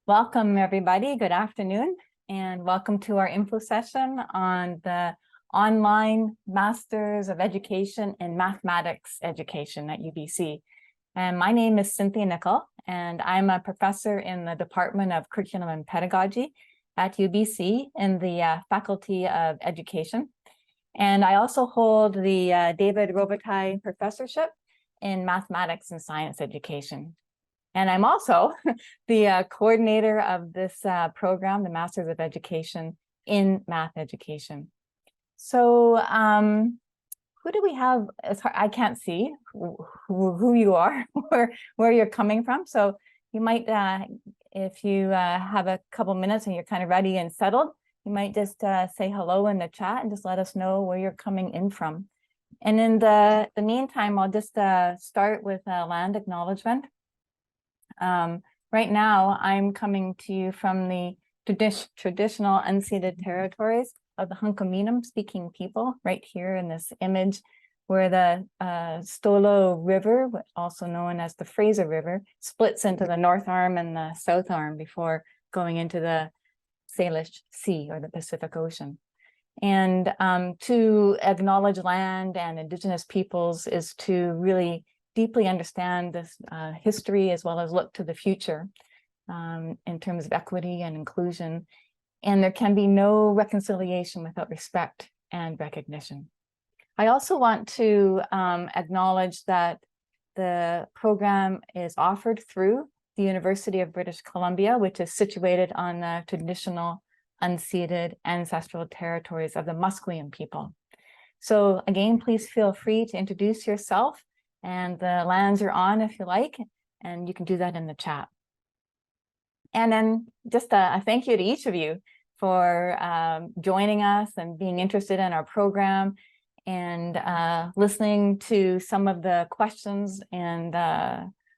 Welcome, everybody. Good afternoon, and welcome to our info session on the online Masters of Education in Mathematics Education at UBC. And my name is Cynthia Nicol, and I'm a professor in the Department of Curriculum and Pedagogy at UBC in the Faculty of Education. And I also hold the David Robitaille Professorship in Mathematics and Science Education. And I'm also the coordinator of this program, the Masters of Education in Math Education. So who do we have? I can't see who you are, where you're coming from. So you might, if you have a couple minutes and you're kind of ready and settled, you might just say hello in the chat and just let us know where you're coming in from. And in the meantime, I'll just start with land acknowledgement. Right now, I'm coming to you from the traditional unceded territories of the Hunkaminam speaking people, right here in this image, where the Stolo River, also known as the Fraser River, splits into the North Arm and the South Arm before going into the Salish Sea or the Pacific Ocean. And to acknowledge land and Indigenous peoples is to really deeply understand this history as well as look to the future in terms of equity and inclusion. And there can be no reconciliation without respect and recognition. I also want to acknowledge that the program is offered through the University of British Columbia, which is situated on the traditional unceded ancestral territories of the Musqueam people. So again, please feel free to introduce yourself and the lands you're on if you like, and you can do that in the chat. And then just a thank you to each of you for joining us and being interested in our program and listening to some of the questions and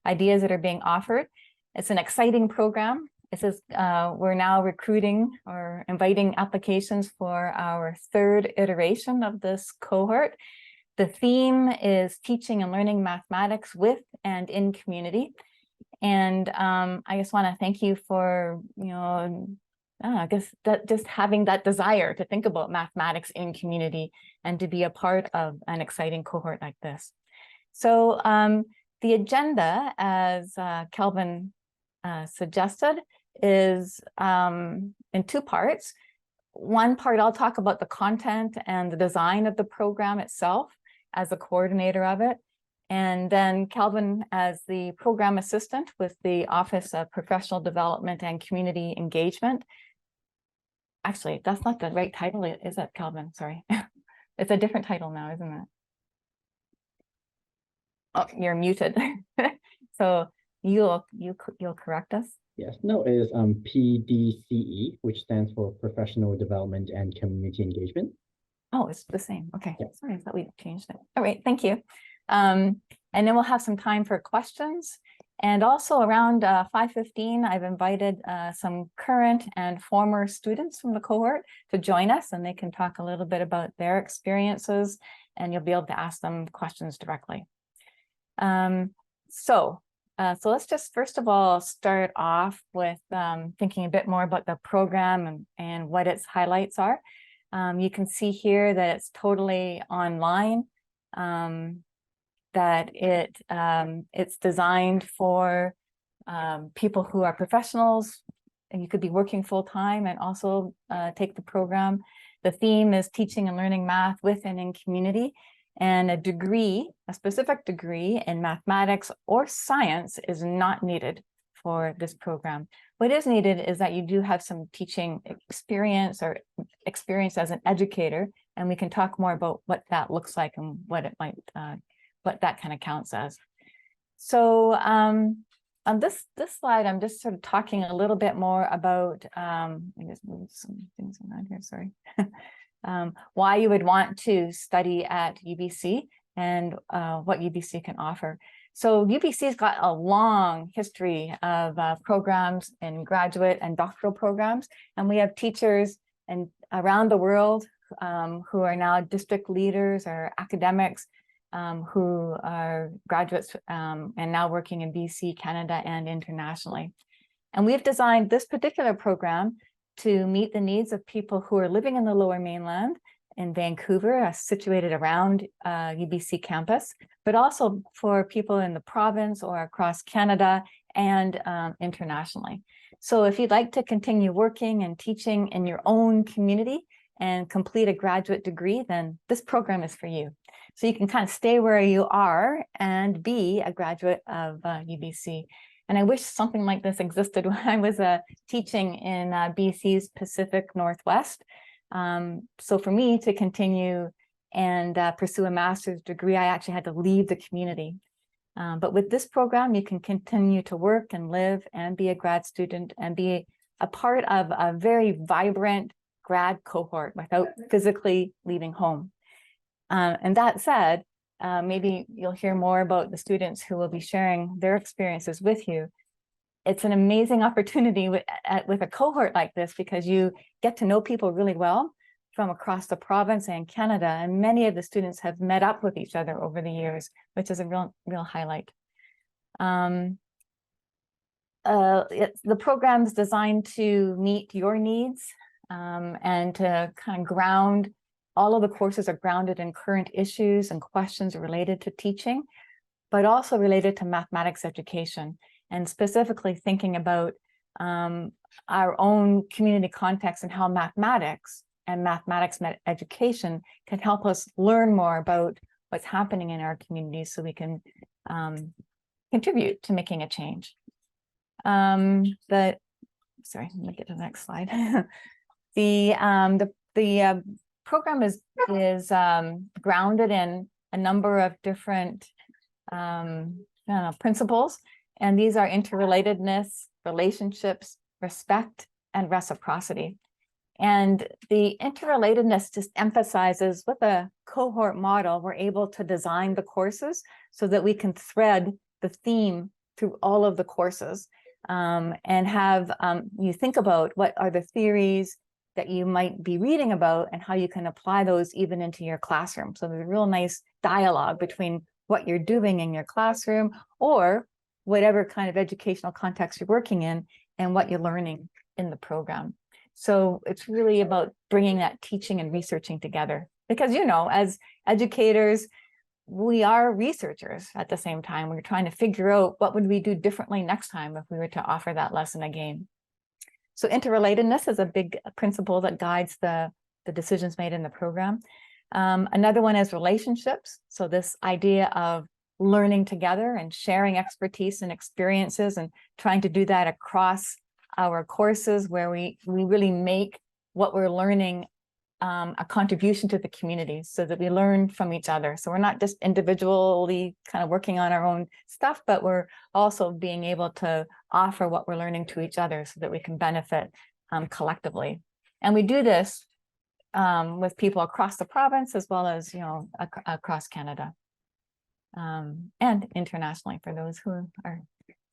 ideas that are being offered. It's an exciting program. It says we're now recruiting or inviting applications for our third iteration of this cohort. The theme is teaching and learning mathematics with and in community. And I just want to thank you for, I guess that just having that desire to think about mathematics in community and to be a part of an exciting cohort like this. So the agenda, as Kelvin suggested, is in two parts. One part, I'll talk about the content and the design of the program itself as a coordinator of it. And then Kelvin, as the program assistant with the Office of Professional Development and Community Engagement. Actually, that's not the right title, is it, Kelvin? Sorry. It's a different title now, isn't it? Oh, you're muted. So you'll correct us. Yes, no, it is PDCE, which stands for Professional Development and Community Engagement. Oh, it's the same. Okay, yeah. Sorry, I thought we changed it. All right, thank you. And then we'll have some time for questions. And also around 5:15, I've invited some current and former students from the cohort to join us, and they can talk a little bit about their experiences, and you'll be able to ask them questions directly. So let's just first of all start off with thinking a bit more about the program and what its highlights are. You can see here that it's totally online, that it's designed for people who are professionals, and you could be working full-time and also take the program. The theme is teaching and learning math with and in community, and a specific degree in mathematics or science is not needed for this program. What is needed is that you do have some teaching experience or experience as an educator, and we can talk more about what that looks like and what it might, what that kind of counts as. So on this slide, I'm just sort of talking a little bit more about, I just moved some things around here, sorry. Why you would want to study at UBC and what UBC can offer. So UBC's got a long history of programs in graduate and doctoral programs, and we have teachers around the world who are now district leaders or academics who are graduates and now working in BC, Canada, and internationally. And we've designed this particular program to meet the needs of people who are living in the Lower Mainland in Vancouver, situated around UBC campus, but also for people in the province or across Canada and internationally. So if you'd like to continue working and teaching in your own community and complete a graduate degree, then this program is for you. So you can kind of stay where you are and be a graduate of UBC. And I wish something like this existed when I was teaching in BC's Pacific Northwest. So for me to continue and pursue a master's degree, I actually had to leave the community. But with this program, you can continue to work and live and be a grad student and be a part of a very vibrant grad cohort without physically leaving home. And that said, maybe you'll hear more about the students who will be sharing their experiences with you. It's an amazing opportunity with a cohort like this because you get to know people really well from across the province and Canada, and many of the students have met up with each other over the years, which is a real highlight. The program is designed to meet your needs and to kind of ground. All of the courses are grounded in current issues and questions related to teaching, but also related to mathematics education, and specifically thinking about our own community context and how mathematics and mathematics education can help us learn more about what's happening in our communities so we can contribute to making a change. Sorry, let me get to the next slide. The program is grounded in a number of different principles, and these are interrelatedness, relationships, respect, and reciprocity. And the interrelatedness just emphasizes with a cohort model, we're able to design the courses so that we can thread the theme through all of the courses and have you think about what are the theories that you might be reading about and how you can apply those even into your classroom. So there's a real nice dialogue between what you're doing in your classroom or whatever kind of educational context you're working in and what you're learning in the program. So it's really about bringing that teaching and researching together because, you know, as educators, we are researchers at the same time. We're trying to figure out what would we do differently next time if we were to offer that lesson again. So interrelatedness is a big principle that guides the decisions made in the program. Another one is relationships. So this idea of learning together and sharing expertise and experiences and trying to do that across our courses where we really make what we're learning a contribution to the community so that we learn from each other. So we're not just individually kind of working on our own stuff, but we're also being able to offer what we're learning to each other so that we can benefit collectively. And we do this with people across the province as well as, you know, across Canada and internationally for those who are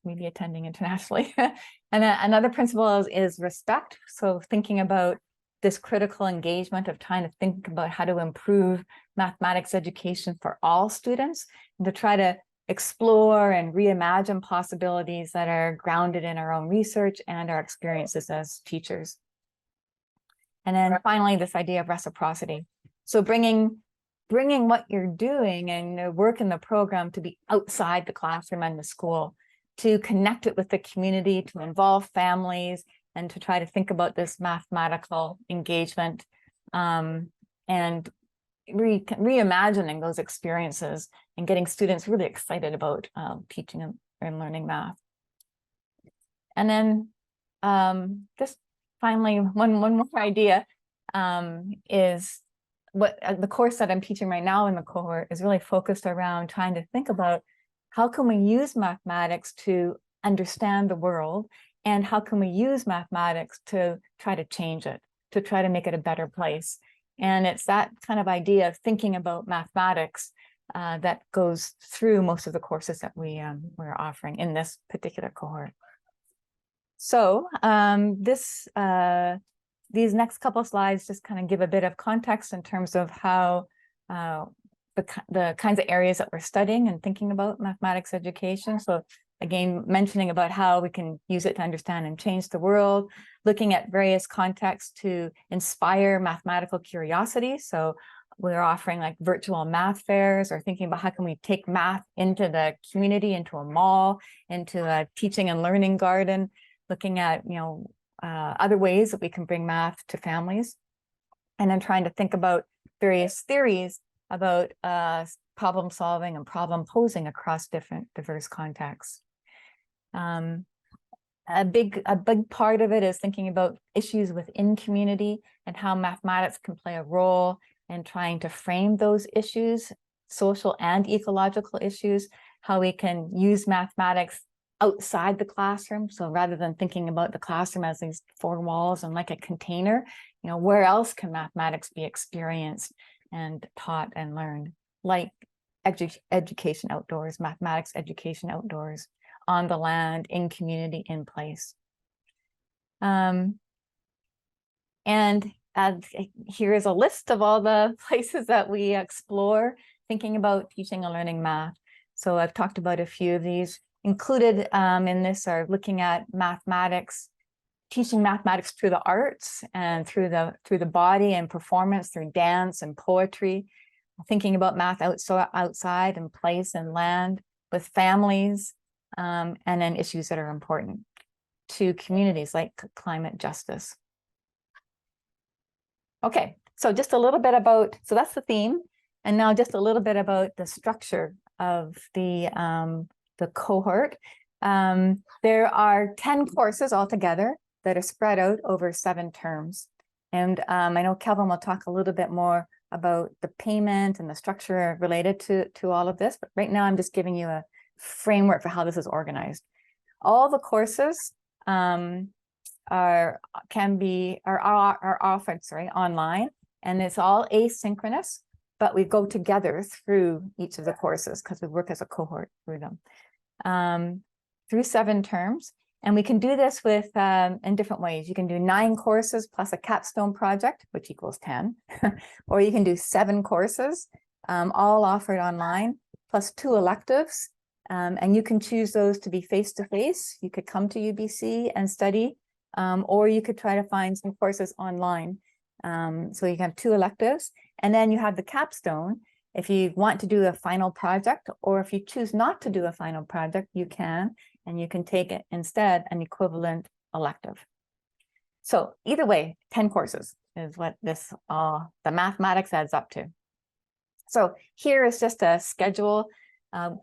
maybe attending internationally. And another principle is respect. So thinking about this critical engagement of trying to think about how to improve mathematics education for all students and to try to explore and reimagine possibilities that are grounded in our own research and our experiences as teachers. And then finally, this idea of reciprocity. So bringing what you're doing and your work in the program to be outside the classroom and the school, to connect it with the community, to involve families, and to try to think about this mathematical engagement and reimagining those experiences and getting students really excited about teaching and learning math. And then just finally, one more idea is what the course that I'm teaching right now in the cohort is really focused around trying to think about how can we use mathematics to understand the world, and how can we use mathematics to try to change it, to try to make it a better place. And it's that kind of idea of thinking about mathematics that goes through most of the courses that we're offering in this particular cohort. So these next couple of slides just kind of give a bit of context in terms of how the kinds of areas that we're studying and thinking about mathematics education. So again, mentioning about how we can use it to understand and change the world, looking at various contexts to inspire mathematical curiosity. So we're offering like virtual math fairs, or thinking about how can we take math into the community, into a mall, into a teaching and learning garden, looking at, other ways that we can bring math to families. And then trying to think about various theories about problem solving and problem posing across different diverse contexts. A big part of it is thinking about issues within community and how mathematics can play a role in trying to frame those issues, social and ecological issues, how we can use mathematics outside the classroom. So rather than thinking about the classroom as these four walls and like a container, where else can mathematics be experienced and taught and learned, like education outdoors, mathematics education outdoors, on the land, in community, in place. And here is a list of all the places that we explore thinking about teaching and learning math. So I've talked about a few of these. Included in this are looking at mathematics, teaching mathematics through the arts and through the body and performance, through dance and poetry, thinking about math outside and place and land with families, and then issues that are important to communities like climate justice. Okay, so just a little bit about, so that's the theme. And now just a little bit about the structure of the cohort. There are 10 courses altogether that are spread out over 7 terms. And I know Kelvin will talk a little bit more about the payment and the structure related to all of this, but right now I'm just giving you a framework for how this is organized. All the courses are offered online, and it's all asynchronous, but we go together through each of the courses because we work as a cohort through them, through 7 terms. And we can do this with in different ways. You can do 9 courses plus a capstone project, which equals 10, or you can do 7 courses, all offered online, plus 2 electives. And you can choose those to be face-to-face. You could come to UBC and study, or you could try to find some courses online. So you can have 2 electives, and then you have the capstone. If you want to do a final project, or if you choose not to do a final project, you can, and you can take it instead an equivalent elective. So either way, 10 courses is what this the mathematics adds up to. So here is just a schedule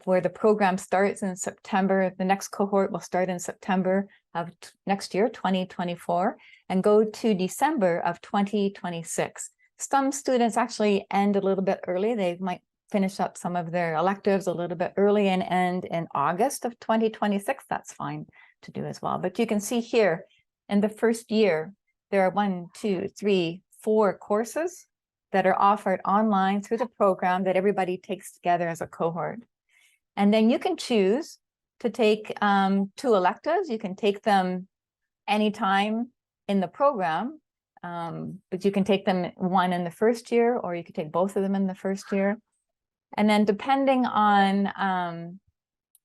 where the program starts in September. The next cohort will start in September of next year, 2024, and go to December of 2026. Some students actually end a little bit early. They might finish up some of their electives a little bit early and end in August of 2026. That's fine to do as well. But you can see here in the first year, there are 1, 2, 3, 4 courses that are offered online through the program that everybody takes together as a cohort. And then you can choose to take 2 electives. You can take them anytime in the program, but you can take them one in the first year, or you could take both of them in the first year. And then depending on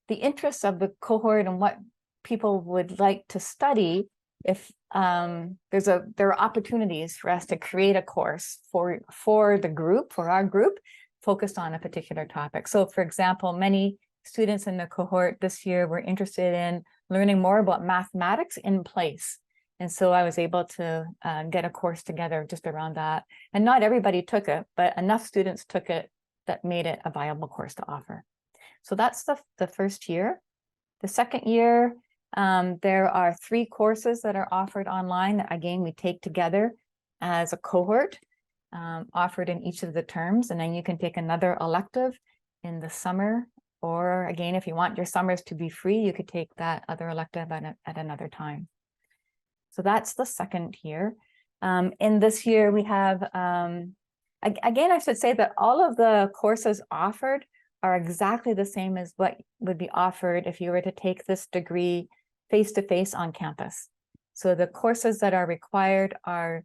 the interests of the cohort and what people would like to study, if there are opportunities for us to create a course for the group, for our group, focused on a particular topic. So for example, many students in the cohort this year were interested in learning more about mathematics in place. And so I was able to get a course together just around that. And not everybody took it, but enough students took it that made it a viable course to offer. So that's the first year. The second year, there are 3 courses that are offered online that, again, we take together as a cohort, offered in each of the terms. And then you can take another elective in the summer, or again, if you want your summers to be free, you could take that other elective at another time. So that's the second year. In this year, we have, again, I should say that all of the courses offered are exactly the same as what would be offered if you were to take this degree face-to-face on campus. So the courses that are required are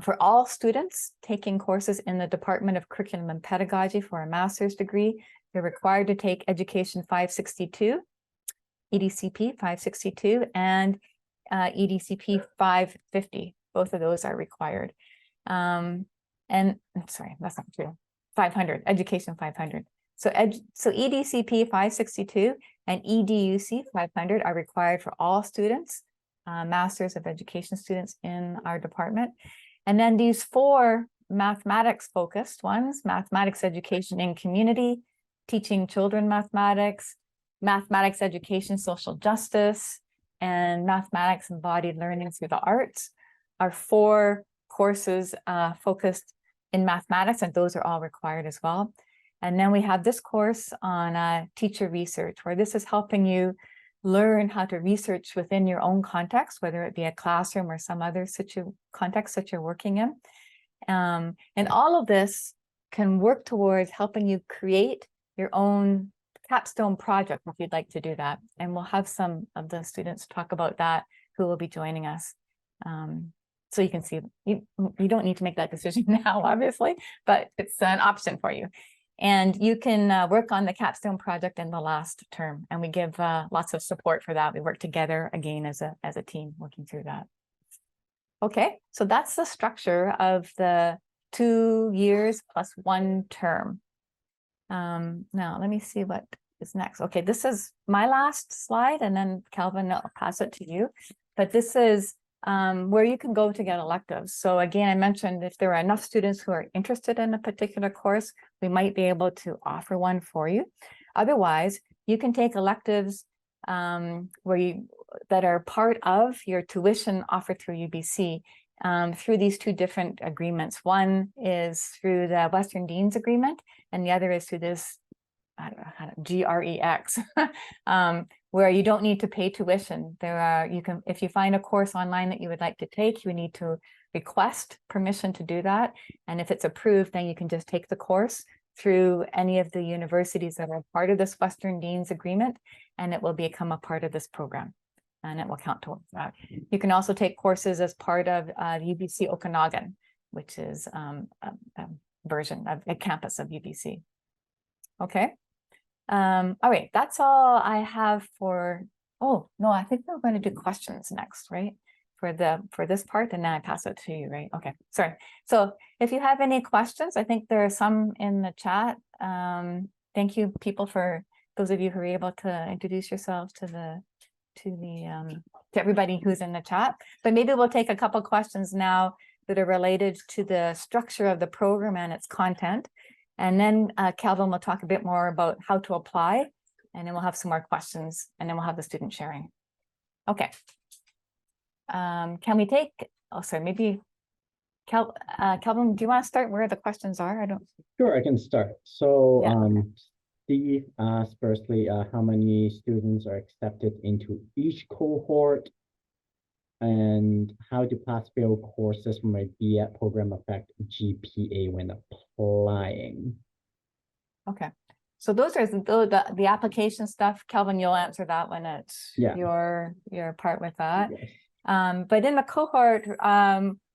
for all students taking courses in the Department of Curriculum and Pedagogy for a master's degree. They're required to take Education 562. EDCP 562 and EDCP 550. Both of those are required. And sorry, that's not true. 500, Education 500. So EDCP 562 and EDUC 500 are required for all students, Masters of Education students in our department. And then these 4 mathematics focused ones, mathematics education in community, teaching children mathematics, mathematics education, social justice, and mathematics embodied learning through the arts are 4 courses focused in mathematics, and those are all required as well. And then we have this course on teacher research, where this is helping you learn how to research within your own context, whether it be a classroom or some other context that you're working in. And all of this can work towards helping you create your own capstone project if you'd like to do that. And we'll have some of the students talk about that who will be joining us. So you can see, you don't need to make that decision now, obviously, but it's an option for you. And you can work on the capstone project in the last term, and we give lots of support for that. We work together again as a team working through that. Okay, so that's the structure of the 2 years plus 1 term. Now let me see what is next. Okay, this is my last slide, and then Calvin, I'll pass it to you. But this is where you can go to get electives. So again, I mentioned if there are enough students who are interested in a particular course, we might be able to offer one for you. Otherwise, you can take electives that are part of your tuition offered through UBC through these 2 different agreements. One is through the Western Dean's Agreement, and the other is through this GREX, where you don't need to pay tuition. If you find a course online that you would like to take, you need to request permission to do that. And if it's approved, then you can just take the course through any of the universities that are part of this Western Dean's Agreement, and it will become a part of this program, and it will count towards that. You can also take courses as part of UBC Okanagan, which is a version of a campus of UBC. Okay. All right, that's all I have for, oh, no, I think we're going to do questions next, right? For this part, and then I pass it to you, right? Okay, sorry. So if you have any questions, I think there are some in the chat. Thank you, people, for those of you who are able to introduce yourselves to everybody who's in the chat. But maybe we'll take a couple questions now that are related to the structure of the program and its content. And then Calvin will talk a bit more about how to apply, and then we'll have some more questions, and then we'll have the student sharing. Okay. Can we take, oh, sorry, maybe Calvin, do you want to start where the questions are? Sure, I can start. So Yeah. Steve asked firstly, how many students are accepted into each cohort, and how do pass-fail courses from a BEd program affect GPA when applying? Okay. So those are the application stuff. Calvin, you'll answer that when it's your part with that. Yes. But in the cohort,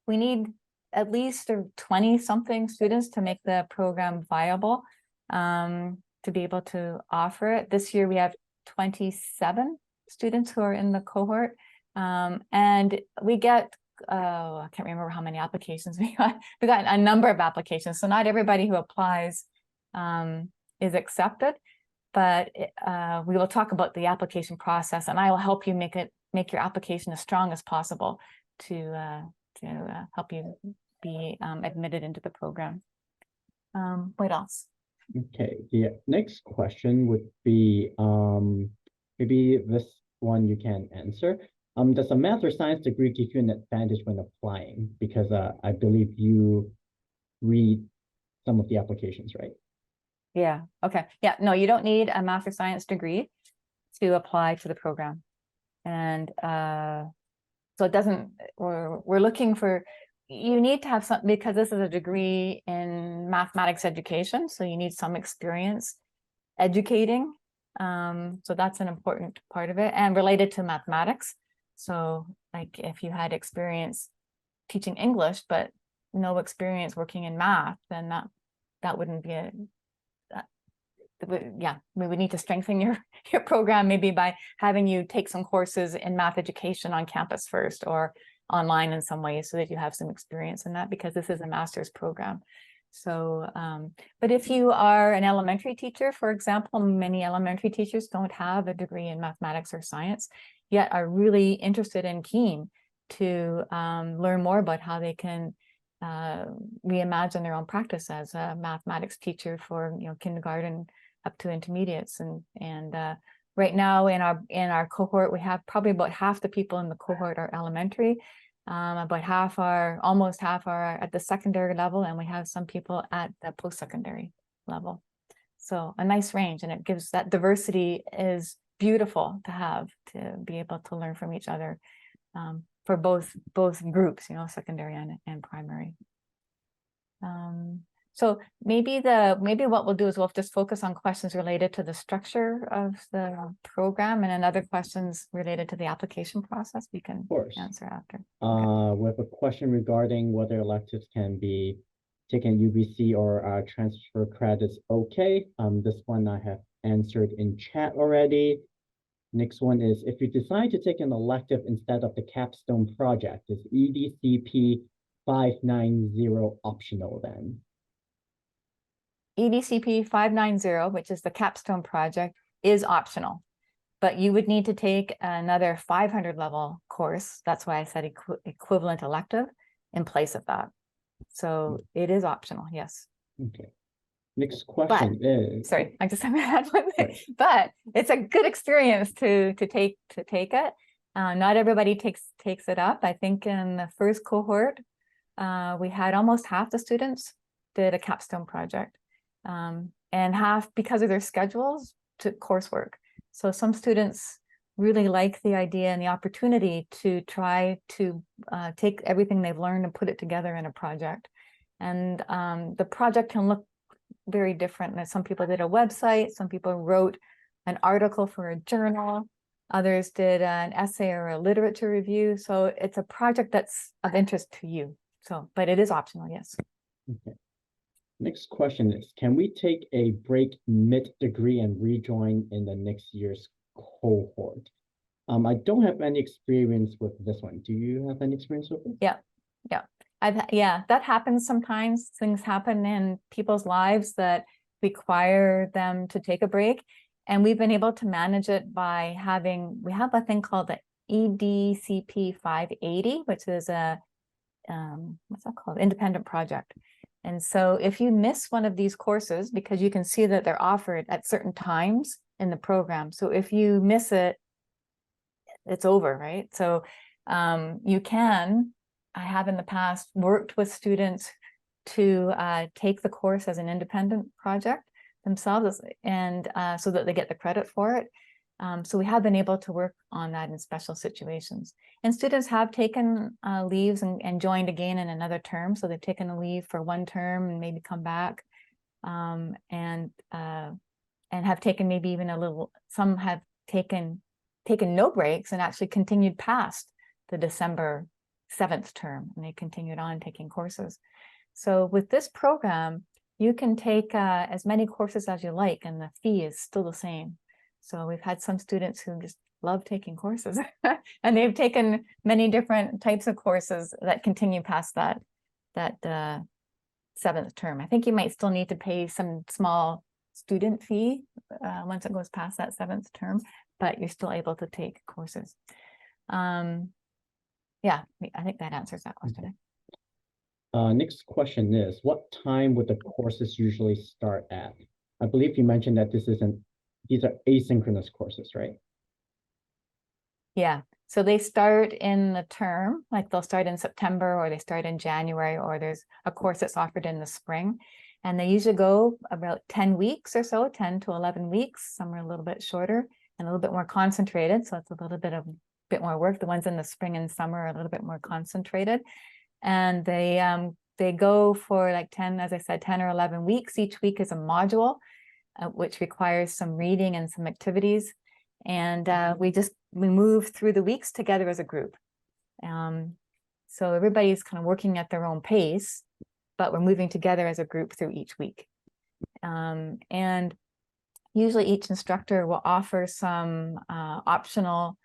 we need at least 20-something students to make the program viable, to be able to offer it. This year we have 27 students who are in the cohort, and we get, I can't remember how many applications we got. We got a number of applications, so not everybody who applies is accepted, but we will talk about the application process, and I will help you make your application as strong as possible to help you be admitted into the program. What else? Okay, the next question would be, maybe this one you can answer. Does a math or science degree give you an advantage when applying? Because I believe you read some of the applications, right? Yeah, okay. Yeah, no, you don't need a math or science degree to apply to the program. And so it doesn't, we're looking for, you need to have some, because this is a degree in mathematics education, so you need some experience educating. So that's an important part of it, and related to mathematics. So like if you had experience teaching English, but no experience working in math, then that wouldn't be we would need to strengthen your program maybe by having you take some courses in math education on campus first or online in some ways so that you have some experience in that, because this is a master's program. So, but if you are an elementary teacher, for example, many elementary teachers don't have a degree in mathematics or science, yet are really interested and keen to learn more about how they can reimagine their own practice as a mathematics teacher for, you know, kindergarten up to intermediates. And right now in our cohort, we have probably about half the people in the cohort are elementary. About almost half are at the secondary level, and we have some people at the post-secondary level. So a nice range, and it gives that diversity is beautiful to have, to be able to learn from each other for both groups, you know, secondary and primary. So maybe what we'll do is we'll just focus on questions related to the structure of the program, and then other questions related to the application process we can answer after. We have a question regarding whether electives can be taken at UBC or transfer credits. Okay, this one I have answered in chat already. Next one is, if you decide to take an elective instead of the capstone project, is EDCP 590 optional then? EDCP 590, which is the capstone project, is optional, but you would need to take another 500 level course. That's why I said equivalent elective in place of that. So it is optional, yes. Okay. Next question is, sorry, I just had one thing. But it's a good experience to take it. Not everybody takes it up. I think in the first cohort, we had almost half the students did a capstone project. And half, because of their schedules, took coursework. So some students really like the idea and the opportunity to try to take everything they've learned and put it together in a project. And the project can look very different. Some people did a website, some people wrote an article for a journal, others did an essay or a literature review. So it's a project that's of interest to you. So, but it is optional, yes. Okay. Next question is, can we take a break mid-degree and rejoin in the next year's cohort? I don't have any experience with this one. Do you have any experience with it? Yeah. That happens sometimes. Things happen in people's lives that require them to take a break. And we've been able to manage it by we have a thing called the EDCP 580, which is a, what's that called? Independent project. And so if you miss one of these courses, because you can see that they're offered at certain times in the program. So if you miss it, it's over, right? So I have in the past worked with students to take the course as an independent project themselves, and so that they get the credit for it. So we have been able to work on that in special situations. And students have taken leaves and joined again in another term. So they've taken a leave for one term and maybe come back, and have taken maybe even some have taken no breaks and actually continued past the December 7th term, and they continued on taking courses. So with this program, you can take as many courses as you like, and the fee is still the same. So we've had some students who just love taking courses and they've taken many different types of courses that continue past that 7th term. I think you might still need to pay some small student fee once it goes past that 7th term, but you're still able to take courses. Yeah, I think that answers that question. Next question is, what time would the courses usually start at? I believe you mentioned that these are asynchronous courses, right? Yeah, so they start in the term, like they'll start in September, or they start in January, or there's a course that's offered in the spring. And they usually go about 10 weeks or so, 10 to 11 weeks. Some are a little bit shorter and a little bit more concentrated. So it's a little bit more work. The ones in the spring and summer are a little bit more concentrated. And they go for like 10, as I said, 10 or 11 weeks. Each week is a module, which requires some reading and some activities. And we move through the weeks together as a group. So everybody's kind of working at their own pace, but we're moving together as a group through each week. And usually each instructor will offer some optional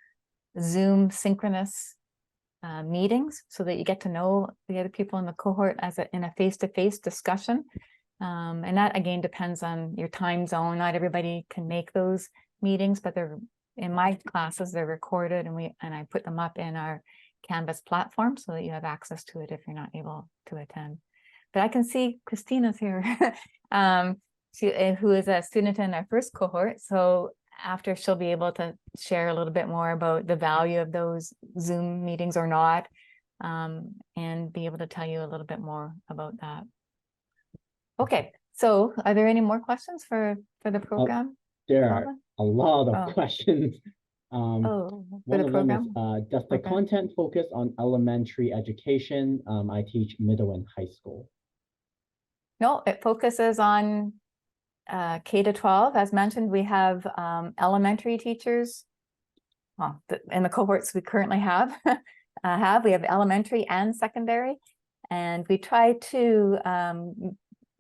Zoom synchronous meetings so that you get to know the other people in the cohort in a face-to-face discussion. And that again depends on your time zone. Not everybody can make those meetings, but they're in my classes, they're recorded and I put them up in our Canvas platform so that you have access to it if you're not able to attend. But I can see Christina's here, who is a student in our first cohort. So after, she'll be able to share a little bit more about the value of those Zoom meetings or not, and be able to tell you a little bit more about that. Okay, so are there any more questions for the program? There are a lot of questions. For One the of program? them is, does the content focus on elementary education? I teach middle and high school. No, it focuses on K to 12. As mentioned, we have elementary teachers. Well, in the cohorts we currently have, we have elementary and secondary, and we try to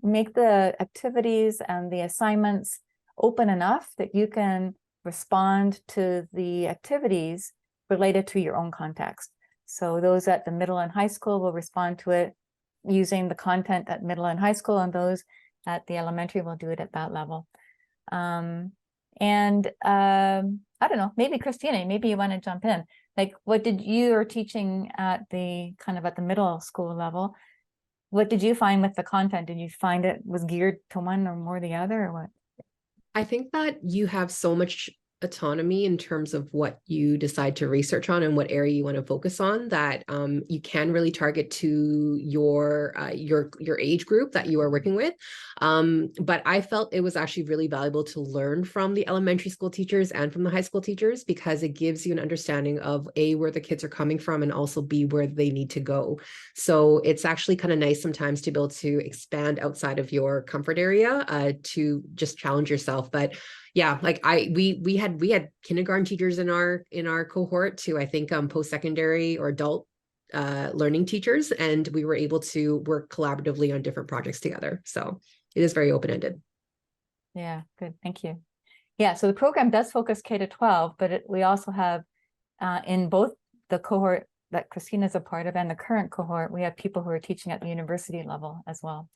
make the activities and the assignments open enough that you can respond to the activities related to your own context. So those at the middle and high school will respond to it using the content at middle and high school, and those at the elementary will do it at that level. I don't know, maybe Christina, maybe you want to jump in. Like, what did you are teaching at the middle school level? What did you find with the content? Did you find it was geared to one or more the other, or what? I think that you have so much autonomy in terms of what you decide to research on and what area you want to focus on, that you can really target to your age group that you are working with. But I felt it was actually really valuable to learn from the elementary school teachers and from the high school teachers, because it gives you an understanding of A, where the kids are coming from, and also B, where they need to go. So it's actually kind of nice sometimes to be able to expand outside of your comfort area to just challenge yourself. But yeah, like we had kindergarten teachers in our cohort to, I think, post-secondary or adult learning teachers, and we were able to work collaboratively on different projects together. So it is very open-ended. Yeah, good, thank you. Yeah, so the program does focus K to 12, but we also have in both the cohort that Christina's a part of and the current cohort, we have people who are teaching at the university level as well.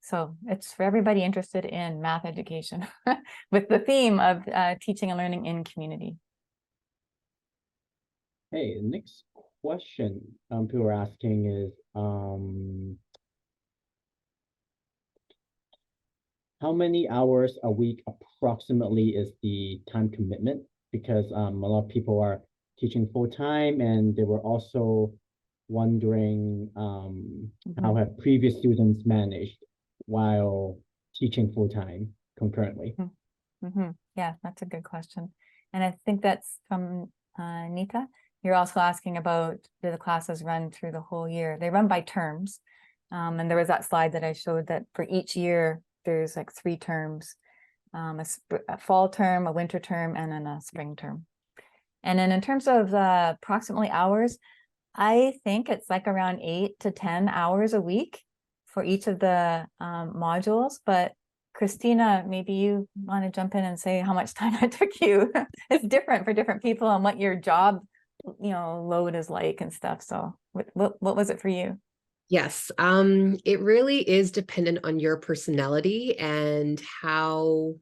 So it's for everybody interested in math education with the theme of teaching and learning in community. Hey, next question people are asking is, how many hours a week approximately is the time commitment? Because a lot of people are teaching full-time, and they were also wondering how have previous students managed while teaching full-time concurrently. Yeah, that's a good question. And I think that's from Nita. You're also asking about, do the classes run through the whole year? They run by terms. And there was that slide that I showed that for each year, there's like 3 terms, a fall term, a winter term, and then a spring term. And then in terms of approximately hours, I think it's like around 8 to 10 hours a week for each of the modules. But Christina, maybe you want to jump in and say how much time it took you. It's different for different people and what your job, load is like and stuff. So what was it for you? Yes, it really is dependent on your personality and how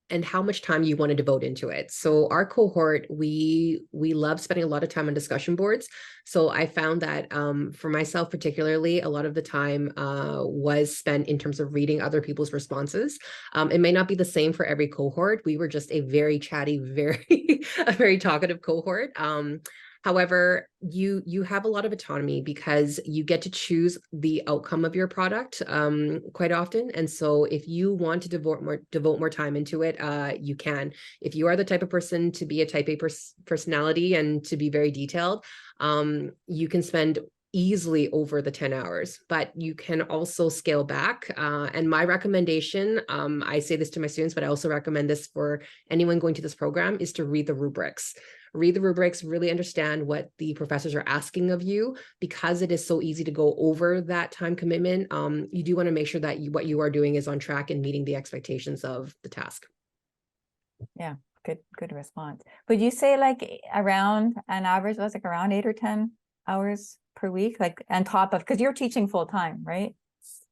much time you want to devote into it. So our cohort, we love spending a lot of time on discussion boards. So I found that for myself particularly, a lot of the time was spent in terms of reading other people's responses. It may not be the same for every cohort. We were just a very chatty, a very talkative cohort. However, you have a lot of autonomy because you get to choose the outcome of your product quite often. And so if you want to devote more time into it, you can. If you are the type of person to be a type A personality and to be very detailed, you can spend easily over the 10 hours, but you can also scale back. And my recommendation, I say this to my students, but I also recommend this for anyone going to this program, is to read the rubrics. Read the rubrics, really understand what the professors are asking of you, because it is so easy to go over that time commitment. You do want to make sure that what you are doing is on track and meeting the expectations of the task. Yeah, good response. Would you say like around an average, was like around 8 or 10 hours per week, like on top of, because you're teaching full time, right?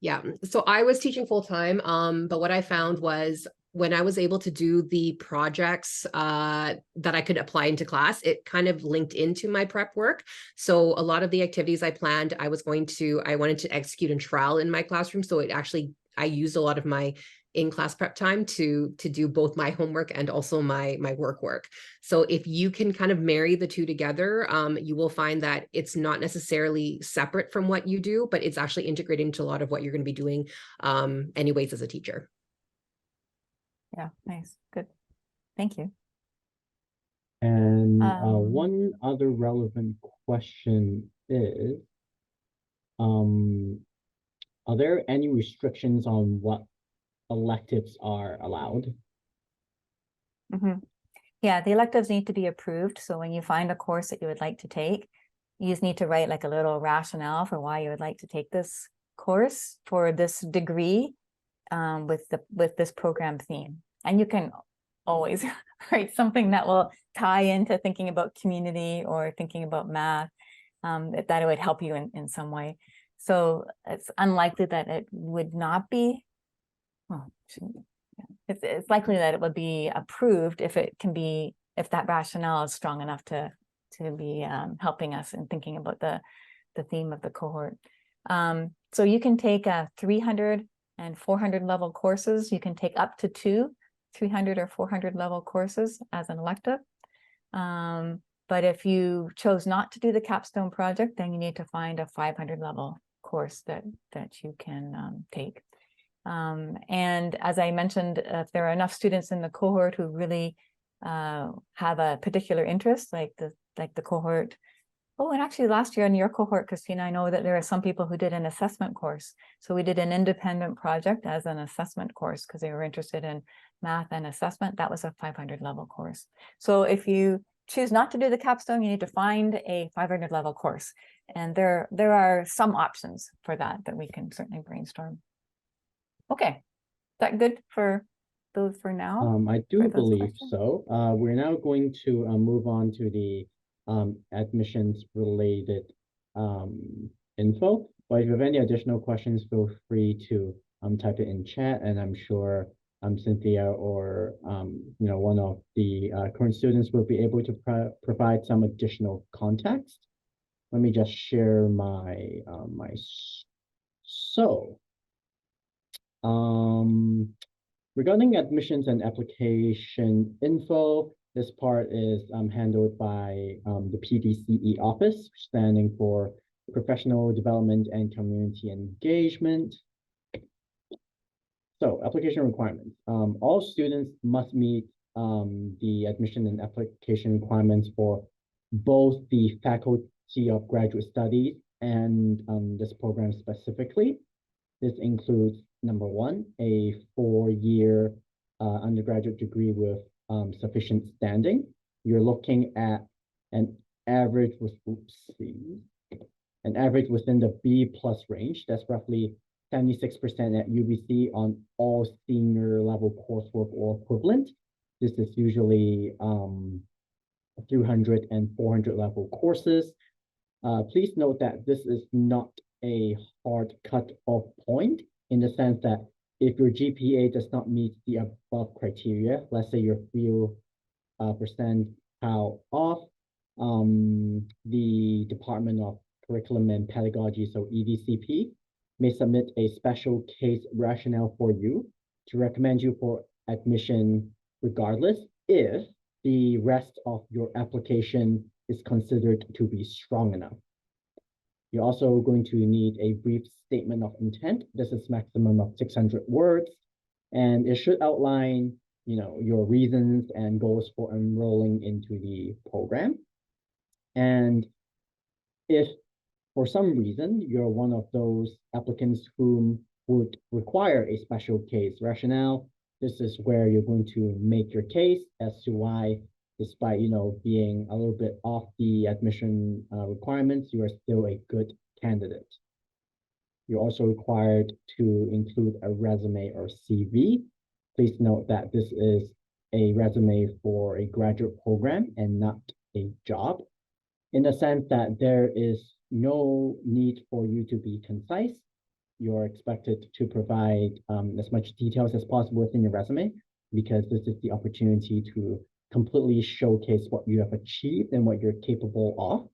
Yeah. So I was teaching full time. But what I found was when I was able to do the projects that I could apply into class, it kind of linked into my prep work. So a lot of the activities I planned, I wanted to execute and trial in my classroom. So I used a lot of my in-class prep time to do both my homework and also my work. So if you can kind of marry the two together, you will find that it's not necessarily separate from what you do, but it's actually integrated into a lot of what you're going to be doing anyways as a teacher. Yeah, nice, good. Thank you. And one other relevant question is, are there any restrictions on what electives are allowed? Yeah, the electives need to be approved. So when you find a course that you would like to take, you just need to write like a little rationale for why you would like to take this course for this degree with this program theme. And you can always write something that will tie into thinking about community or thinking about math, that it would help you in some way. So it's unlikely that it would not be, well, it's likely that it would be approved if that rationale is strong enough to be helping us in thinking about the theme of the cohort. So you can take 300 and 400 level courses. You can take up to 300 or 400 level courses as an elective. But if you chose not to do the capstone project, then you need to find a 500 level course that you can take. And as I mentioned, if there are enough students in the cohort who really have a particular interest, like the cohort. Oh, and actually last year in your cohort, Christina, I know that there are some people who did an assessment course. So we did an independent project as an assessment course because they were interested in math and assessment. That was a 500 level course. So if you choose not to do the capstone, you need to find a 500 level course. And there are some options for that we can certainly brainstorm. Okay, is that good for those for now? I do believe questions? so. We're now going to move on to the admissions related info. But if you have any additional questions, feel free to type it in chat, and I'm sure Cynthia or one of the current students will be able to provide some additional context. Let me just share my so regarding admissions and application info, this part is handled by the PDCE office, standing for Professional Development and Community Engagement. So application requirements. All students must meet the admission and application requirements for both the Faculty of Graduate Studies and this program specifically. This includes, number one, a 4-year undergraduate degree with sufficient standing. You're looking at an average within the B+ range. That's roughly 76% at UBC on all senior level coursework or equivalent. This is usually 300 and 400 level courses. Please note that this is not a hard cut-off point in the sense that if your GPA does not meet the above criteria, let's say your few percentile off, the Department of Curriculum and Pedagogy, so EDCP, may submit a special case rationale for you to recommend you for admission regardless if the rest of your application is considered to be strong enough. You're also going to need a brief statement of intent. This is maximum of 600 words, and it should outline, your reasons and goals for enrolling into the program. And if for some reason you're one of those applicants whom would require a special case rationale, this is where you're going to make your case as to why, despite being a little bit off the admission requirements, you are still a good candidate. You're also required to include a resume or CV. Please note that this is a resume for a graduate program and not a job, in the sense that there is no need for you to be concise. You're expected to provide as much details as possible within your resume, because this is the opportunity to completely showcase what you have achieved and what you're capable of.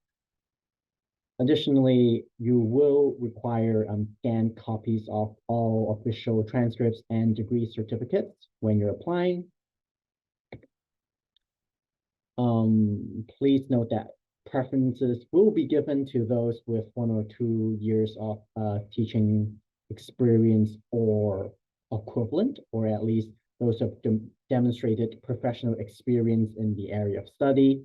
Additionally, you will require scanned copies of all official transcripts and degree certificates when you're applying. Please note that preferences will be given to those with 1 or 2 years of teaching experience or equivalent, or at least those have demonstrated professional experience in the area of study.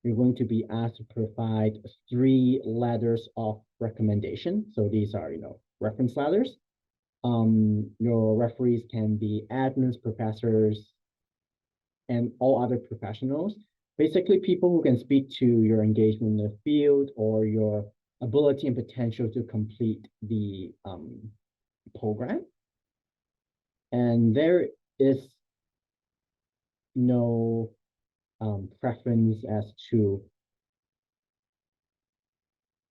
You're going to be asked to provide 3 letters of recommendation. So these are, reference letters. Your referees can be admins, professors, and all other professionals. Basically, people who can speak to your engagement in the field or your ability and potential to complete the program. And there is no preference as to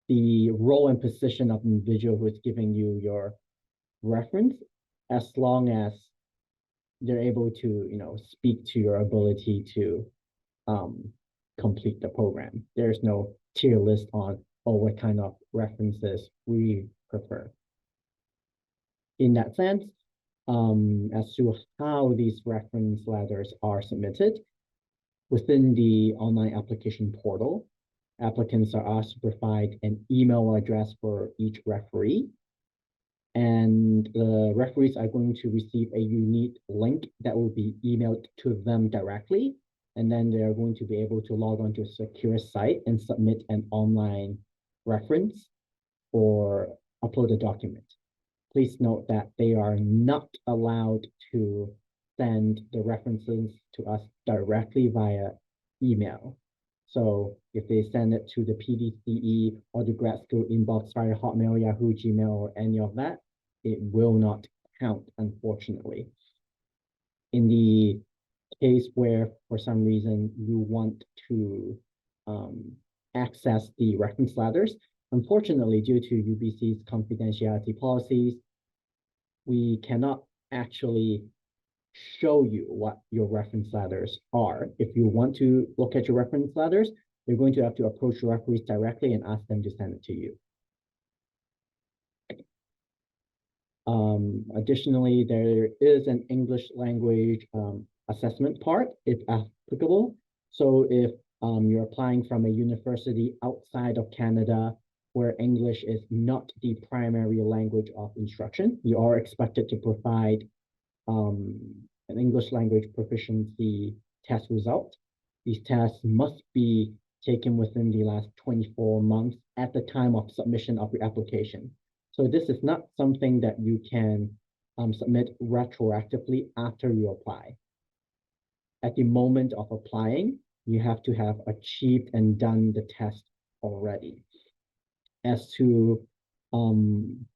the role and position of the individual who is giving you your reference, as long as they're able to, speak to your ability to complete the program. There's no tier list on, what kind of references we prefer. In that sense, as to how these reference letters are submitted, within the online application portal, applicants are asked to provide an email address for each referee. And the referees are going to receive a unique link that will be emailed to them directly. And then they're going to be able to log on to a secure site and submit an online reference or upload a document. Please note that they are not allowed to send the references to us directly via email. So if they send it to the PDCE or the grad school inbox via Hotmail, Yahoo, Gmail, or any of that, it will not count, unfortunately. In the case where, for some reason, you want to access the reference letters, unfortunately, due to UBC's confidentiality policies, we cannot actually show you what your reference letters are. If you want to look at your reference letters, you're going to have to approach your referees directly and ask them to send it to you. Additionally, there is an English language assessment part, if applicable. So if you're applying from a university outside of Canada where English is not the primary language of instruction, you are expected to provide an English language proficiency test result. These tests must be taken within the last 24 months at the time of submission of your application. So this is not something that you can submit retroactively after you apply. At the moment of applying, you have to have achieved and done the test already. As to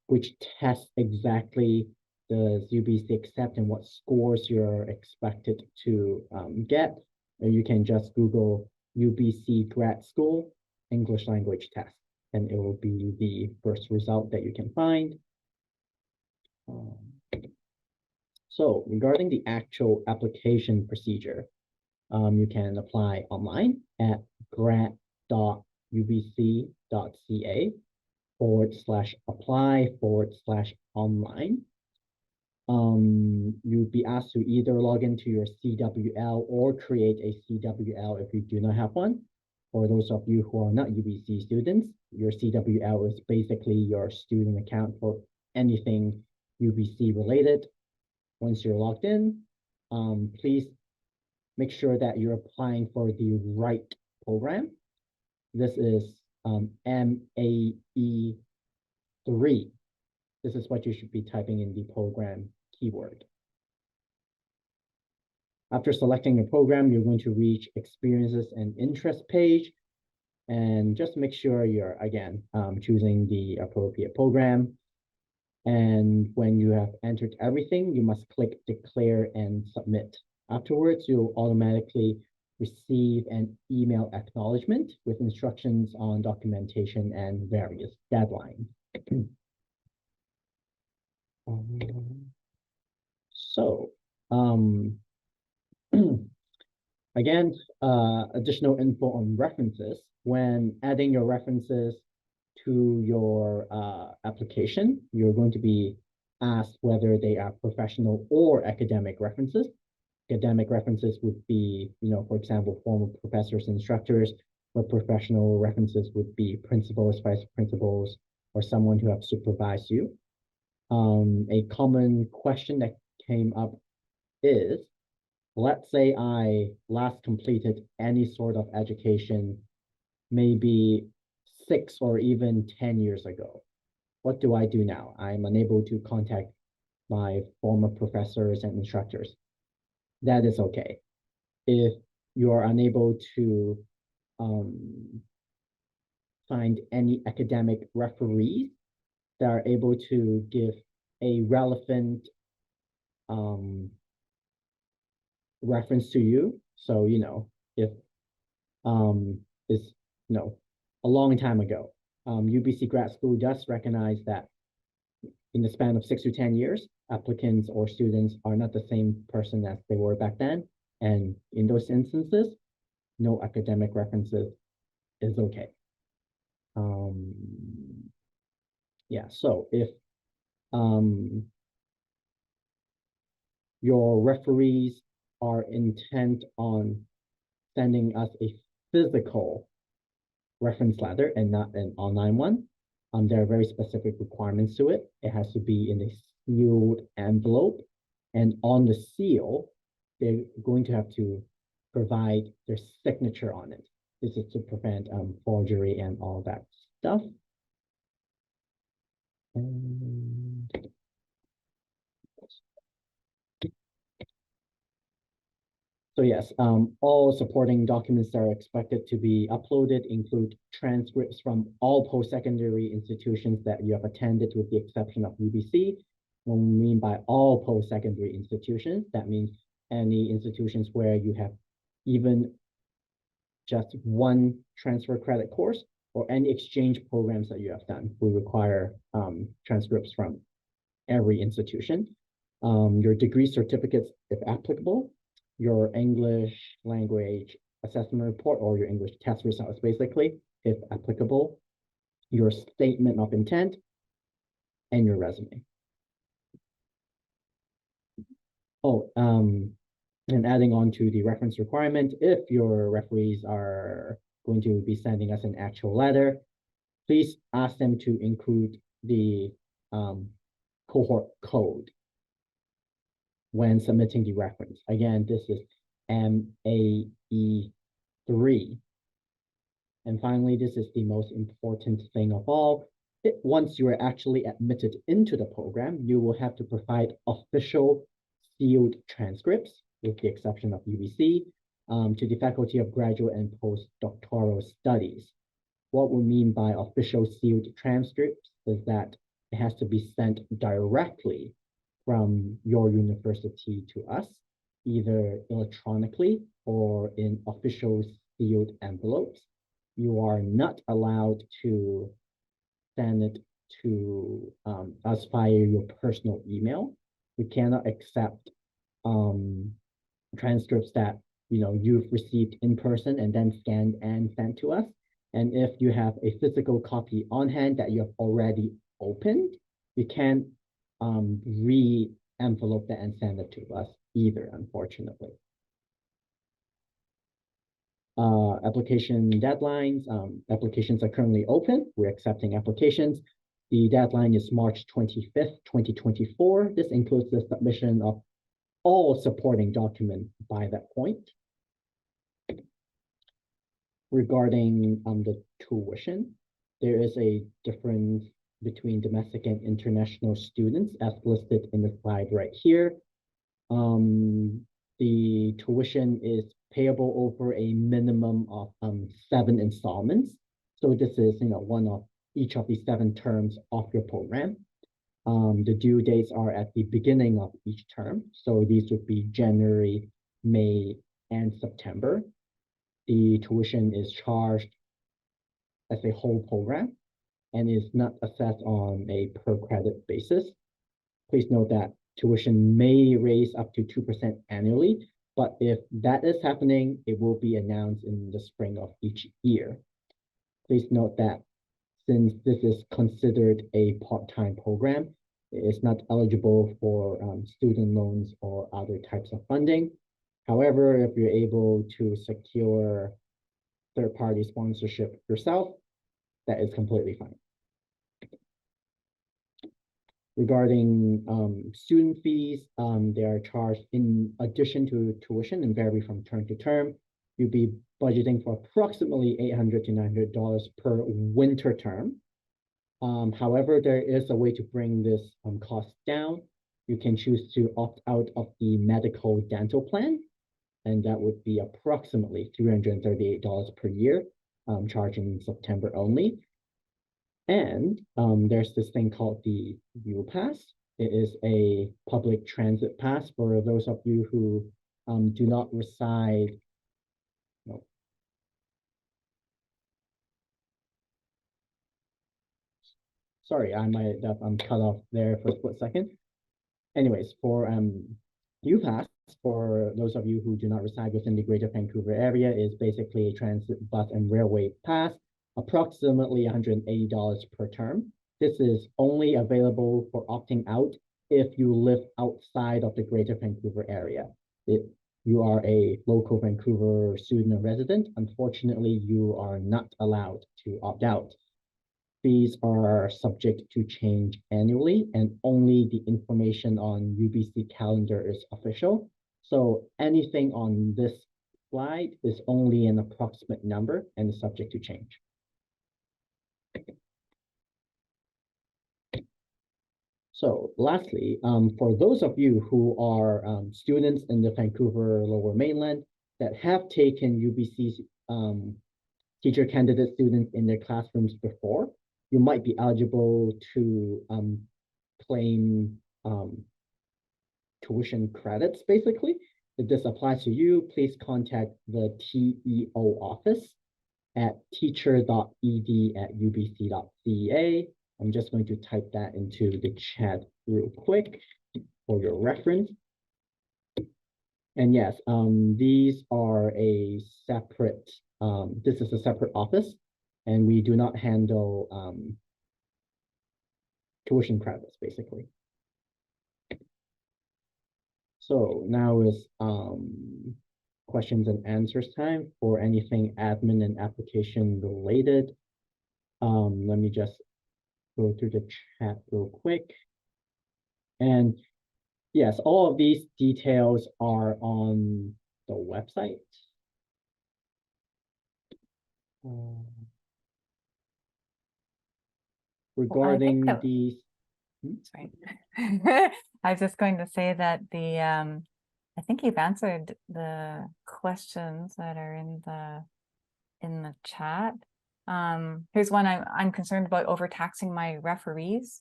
which test exactly does UBC accept and what scores you're expected to get, you can just Google UBC grad school English language test, and it will be the first result that you can find. So regarding the actual application procedure, you can apply online at grad.ubc.ca/apply/online. You'll be asked to either log into your CWL or create a CWL if you do not have one. For those of you who are not UBC students, your CWL is basically your student account for anything UBC related. Once you're logged in, please make sure that you're applying for the right program. This is MAE3. This is what you should be typing in the program keyword. After selecting a program, you're going to reach experiences and interest page, and just make sure you're, again, choosing the appropriate program. And when you have entered everything, you must click declare and submit Afterwards, you'll automatically receive an email acknowledgement with instructions on documentation and various deadlines. So, again, additional info on references. When adding your references to your application, you're going to be asked whether they are professional or academic references. Academic references would be, for example, former professors, instructors, but professional references would be principals, vice principals, or someone who have supervised you. A common question that came up is, let's say I last completed any sort of education maybe 6 or even 10 years ago. What do I do now? I'm unable to contact my former professors and instructors. That is okay. If you are unable to find any academic referees that are able to give a relevant reference to you. So, if it's, a long time ago, UBC grad school does recognize that in the span of 6 to 10 years, applicants or students are not the same person as they were back then. And in those instances, no academic references is okay. Yeah, so if your referees are intent on sending us a physical reference letter and not an online one, there are very specific requirements to it. It has to be in a sealed envelope, and on the seal, they're going to have to provide their signature on it. This is to prevent forgery and all that stuff. And so yes, all supporting documents that are expected to be uploaded include transcripts from all post-secondary institutions that you have attended with the exception of UBC. When we mean by all post-secondary institutions, that means any institutions where you have even just one transfer credit course or any exchange programs that you have done. We require transcripts from every institution. Your degree certificates, if applicable, your English language assessment report or your English test results, basically, if applicable, your statement of intent, and your resume. Oh, and adding on to the reference requirement, if your referees are going to be sending us an actual letter, please ask them to include the cohort code when submitting the reference. Again, this is MAE3. And finally, this is the most important thing of all. Once you are actually admitted into the program, you will have to provide official sealed transcripts, with the exception of UBC, to the Faculty of Graduate and Postdoctoral Studies. What we mean by official sealed transcripts is that it has to be sent directly from your university to us, either electronically or in official sealed envelopes. You are not allowed to send it to us via your personal email. We cannot accept transcripts that you've received in person and then scanned and sent to us. And if you have a physical copy on hand that you have already opened, you can't re-envelope that and send it to us either, unfortunately. Application deadlines. Applications are currently open. We're accepting applications. The deadline is March 25th, 2024. This includes the submission of all supporting documents by that point. Regarding the tuition, there is a difference between domestic and international students as listed in the slide right here. The tuition is payable over a minimum of 7 installments. So this is one of each of the 7 terms of your program. The due dates are at the beginning of each term. So these would be January May and September, the tuition is charged as a whole program and is not assessed on a per credit basis. Please note that tuition may raise up to 2% annually, but if that is happening, it will be announced in the spring of each year. Please note that since this is considered a part-time program, it is not eligible for student loans or other types of funding. However, if you're able to secure third-party sponsorship yourself, that is completely fine. Regarding student fees, they are charged in addition to tuition and vary from term to term. You'll be budgeting for approximately $800 to $900 per winter term. However, there is a way to bring this cost down. You can choose to opt out of the medical dental plan, and that would be approximately $338 per year, charging in September only. And there's this thing called the U Pass. It is a public transit pass for those of you who do not reside. No. Sorry, I'm cut off there for a split second. Anyways, for U Pass, for those of you who do not reside within the Greater Vancouver area, is basically a transit bus and railway pass, approximately $180 per term. This is only available for opting out if you live outside of the Greater Vancouver area. If you are a local Vancouver student or resident, unfortunately, you are not allowed to opt out. Fees are subject to change annually, and only the information on UBC calendar is official. So anything on this slide is only an approximate number and is subject to change. So lastly, for those of you who are students in the Vancouver Lower Mainland that have taken UBC's teacher candidate students in their classrooms before, you might be eligible to claim tuition credits, basically. If this applies to you, please contact the TEO office at teacher.ed.ubc.ca. I'm just going to type that into the chat real quick for your reference. And yes, these are a separate, this is a separate office, and we do not handle tuition credits, basically. So now is questions and answers time for anything admin and application related. Let me just go through the chat real quick. And yes, all of these details are on the website. Regarding these. Sorry. I was just going to say that I think you've answered the questions that are in the chat. Here's one. I'm concerned about overtaxing my referees.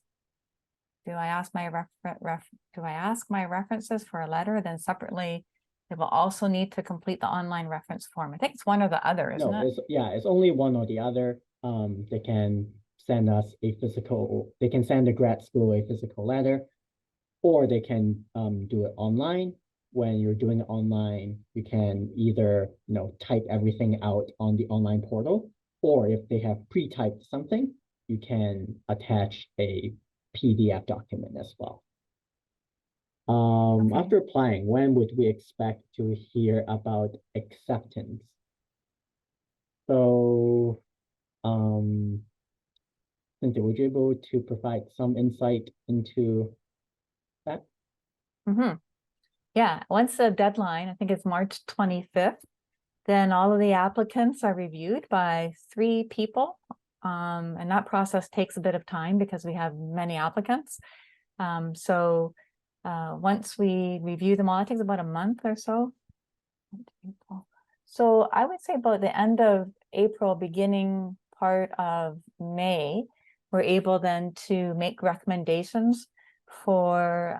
Do I ask my references for a letter? Then separately, they will also need to complete the online reference form. I think it's one or the other, isn't it? It's only one or the other. They can send us a physical. They can send the grad school a physical letter, or they can do it online. When you're doing it online, you can either type everything out on the online portal, or if they have pre-typed something, you can attach a PDF document as well. Okay. After applying, when would we expect to hear about acceptance? So, Cynthia, would you be able to provide some insight into that? Mm-hmm. Yeah, once the deadline, I think it's March 25th, then all of the applicants are reviewed by 3 people. And that process takes a bit of time because we have many applicants. So once we review them all, it takes about a month or so. So I would say about the end of April, beginning part of May, we're able then to make recommendations for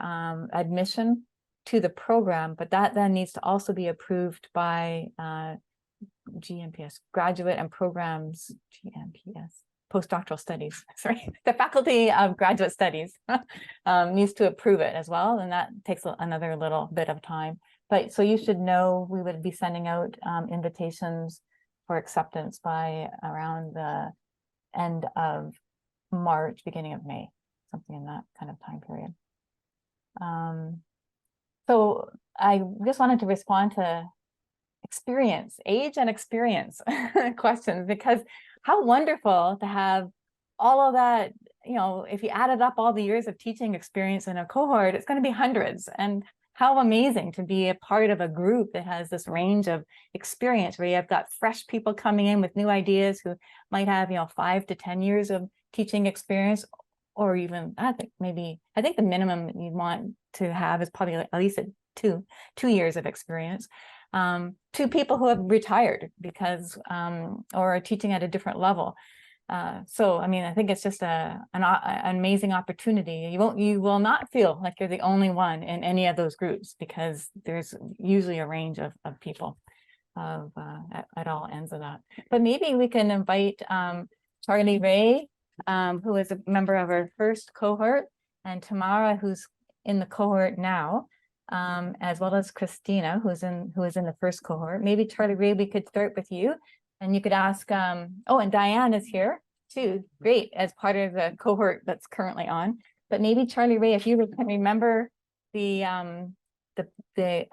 admission to the program, but that then needs to also be approved by GMPS, Graduate and Programs, GMPS, Postdoctoral Studies, sorry, the Faculty of Graduate Studies needs to approve it as well, and that takes another little bit of time. But so you should know we would be sending out invitations for acceptance by around the end of March, beginning of May, something in that kind of time period. So I just wanted to respond to age and experience questions, because how wonderful to have all of that, you know, if you added up all the years of teaching experience in a cohort, it's going to be hundreds. And how amazing to be a part of a group that has this range of experience, where you've got fresh people coming in with new ideas who might have, you know, 5 to 10 years of teaching experience, or even I think the minimum you want to have is probably at least 2 years of experience. To people who have retired because or are teaching at a different level. So I mean, I think it's just an amazing opportunity. You will not feel like you're the only one in any of those groups, because there's usually a range of people at all ends of that. But maybe we can invite Charlie Ray, who is a member of our first cohort, and Tamara, who's in the cohort now, as well as Christina, who is in the first cohort. Maybe Charlie Ray, we could start with you, and you could ask. Oh, and Diane is here too. Great, as part of the cohort that's currently on. But maybe Charlie Ray, if you can remember the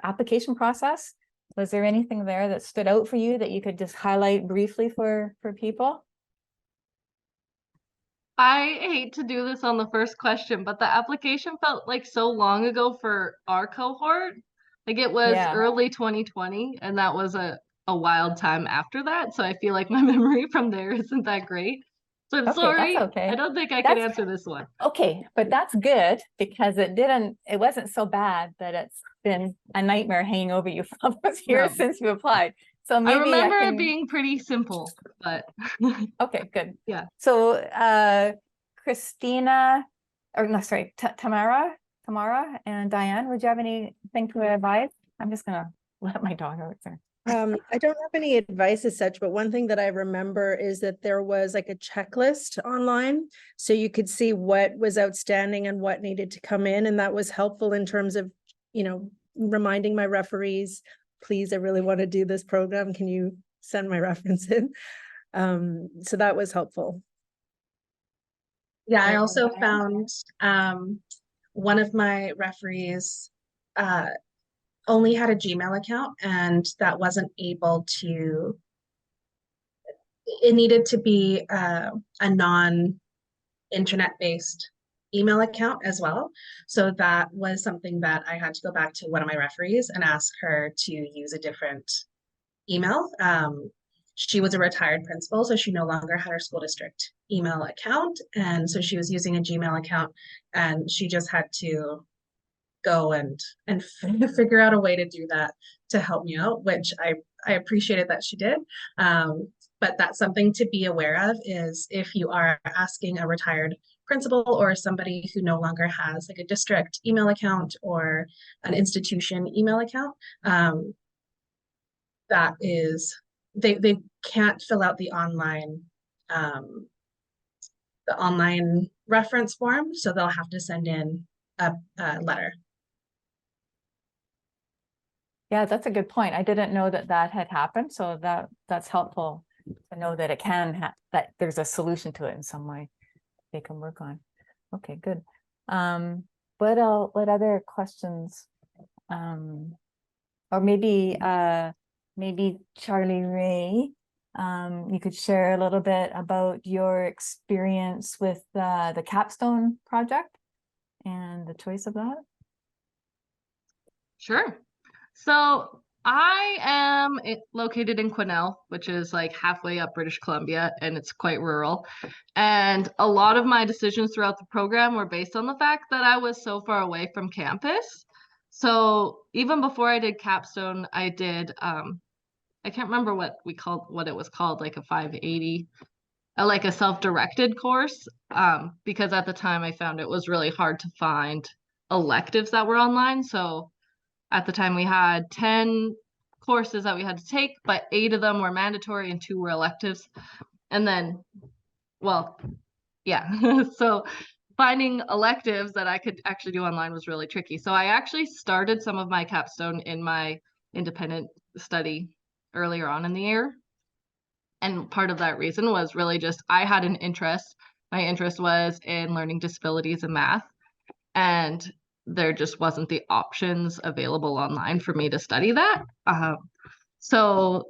application process, was there anything there that stood out for you that you could just highlight briefly for people? I hate to do this on the first question, but the application felt like so long ago for our cohort. Like it was early 2020, and that was a wild time after that. So I feel like my memory from there isn't that great. So I'm sorry. That's okay. I don't think I can answer this one. Okay, but that's good, because it wasn't so bad that it's been a nightmare hanging over you for all those years since you applied. So maybe I remember it being pretty simple, but okay, good. Yeah. So Christina, or no, sorry, Tamara and Diane, would you have anything to advise? I'm just gonna let my dog out there. I don't have any advice as such, but one thing that I remember is that there was like a checklist online, so you could see what was outstanding and what needed to come in, and that was helpful in terms of, you know, reminding my referees, please, I really want to do this program. Can you send my reference in? So that was helpful. Yeah, I also found one of my referees only had a Gmail account, and that wasn't able to, it needed to be a non-internet based email account as well. So that was something that I had to go back to one of my referees and ask her to use a different email. She was a retired principal, so she no longer had her school district email account. And so she was using a Gmail account, and she just had to go and figure out a way to do that to help me out, which I appreciated that she did. But that's something to be aware of, is if you are asking a retired principal or somebody who no longer has like a district email account or an institution email account, that is, they can't fill out the online reference form, so they'll have to send in a letter. Yeah, that's a good point. I didn't know that had happened, so that's helpful to know that it can that there's a solution to it in some way they can work on. Okay, good. What other questions? Or maybe Charlie Ray, you could share a little bit about your experience with the capstone project and the choice of that. Sure. So I am located in Quesnel, which is like halfway up British Columbia, and it's quite rural. And a lot of my decisions throughout the program were based on the fact that I was so far away from campus. So even before I did capstone, I did, I can't remember what it was called, like a 580, like a self-directed course, because at the time I found it was really hard to find electives that were online. So at the time we had 10 courses that we had to take, but 8 of them were mandatory and 2 were electives. And then, well, yeah, so finding electives that I could actually do online was really tricky. So I actually started some of my capstone in my independent study earlier on in the year. And part of that reason was really just I had an interest. My interest was in learning disabilities and math. And there just wasn't the options available online for me to study that. So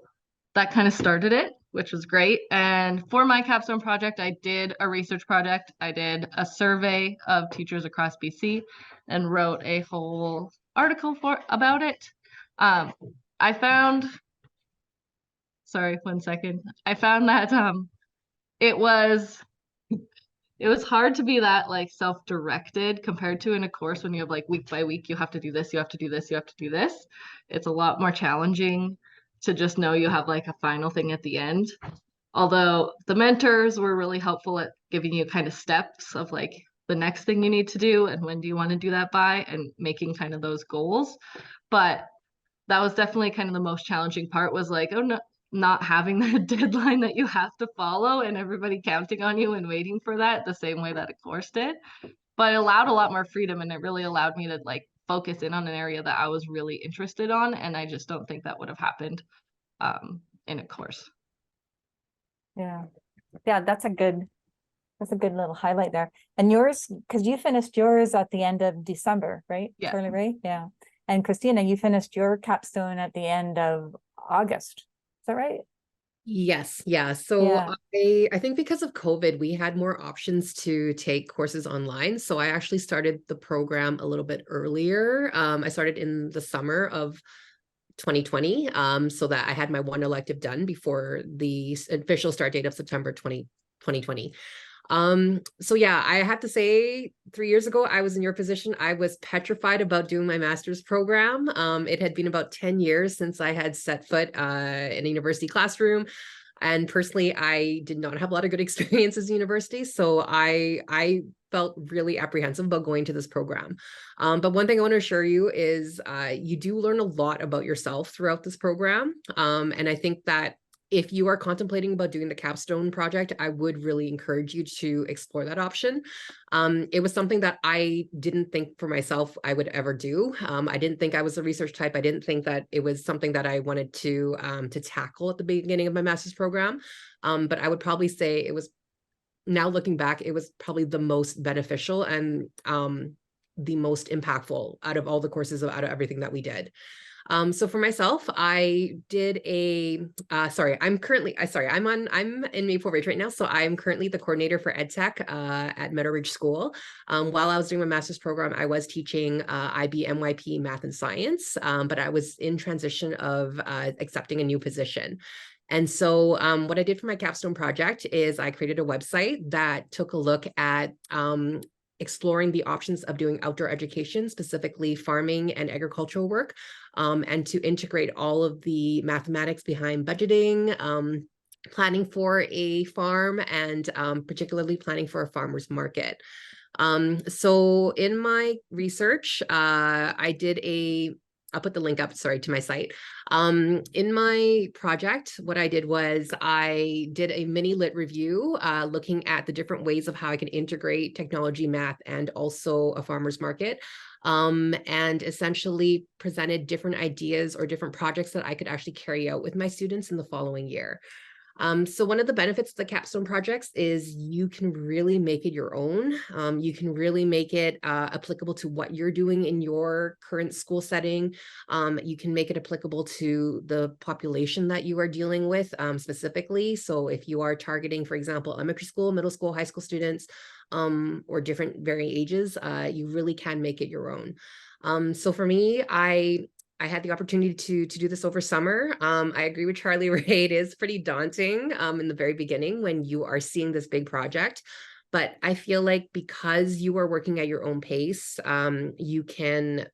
that kind of started it, which was great. And for my capstone project, I did a research project. I did a survey of teachers across BC and wrote a whole article about it. I found, sorry, 1 second. I found that it was hard to be that like self-directed compared to in a course when you have like week by week, you have to do this, you have to do this, you have to do this. It's a lot more challenging to just know you have like a final thing at the end. Although the mentors were really helpful at giving you kind of steps of like the next thing you need to do and when do you want to do that by and making kind of those goals. But that was definitely kind of the most challenging part was like, oh no, not having that deadline that you have to follow and everybody counting on you and waiting for that the same way that a course did. But it allowed a lot more freedom and it really allowed me to like focus in on an area that I was really interested on. And I just don't think that would have happened in a course. Yeah. Yeah, that's a good little highlight there. And yours, because you finished yours at the end of December, right? Yeah. Charlie Ray? Yeah. And Christina, you finished your capstone at the end of August. Is that right? Yes, yeah. So Yeah. I think because of COVID, we had more options to take courses online. So I actually started the program a little bit earlier. I started in the summer of 2020, so that I had my one elective done before the official start date of September 2020. So yeah, I have to say 3 years ago, I was in your position. I was petrified about doing my master's program. It had been about 10 years since I had set foot in a university classroom. And personally, I did not have a lot of good experiences in university. So I felt really apprehensive about going to this program. But one thing I want to assure you is you do learn a lot about yourself throughout this program. And I think that if you are contemplating about doing the capstone project, I would really encourage you to explore that option. It was something that I didn't think for myself I would ever do. I didn't think I was a research type. I didn't think that it was something that I wanted to tackle at the beginning of my master's program. But I would probably say it was, now looking back, it was probably the most beneficial and the most impactful out of all the courses, out of everything that we did. So for myself, I did I'm in Maple Ridge right now. So I'm currently the coordinator for EdTech at Meadow Ridge School. While I was doing my master's program, I was teaching IB, MYP, math and science, but I was in transition of accepting a new position. And so what I did for my capstone project is I created a website that took a look at exploring the options of doing outdoor education, specifically farming and agricultural work, and to integrate all of the mathematics behind budgeting, planning for a farm, and particularly planning for a farmer's market. So in my research, I'll put the link up, to my site. In my project, what I did was I did a mini lit review, looking at the different ways of how I can integrate technology, math, and also a farmer's market, and essentially presented different ideas or different projects that I could actually carry out with my students in the following year. So one of the benefits of the capstone projects is you can really make it your own. You can really make it applicable to what you're doing in your current school setting. You can make it applicable to the population that you are dealing with specifically. So if you are targeting, for example, elementary school, middle school, high school students, or different varying ages, you really can make it your own. So for me, I had the opportunity to do this over summer. I agree with Charlie Ray. It is pretty daunting in the very beginning when you are seeing this big project. But I feel like because you are working at your own pace, you can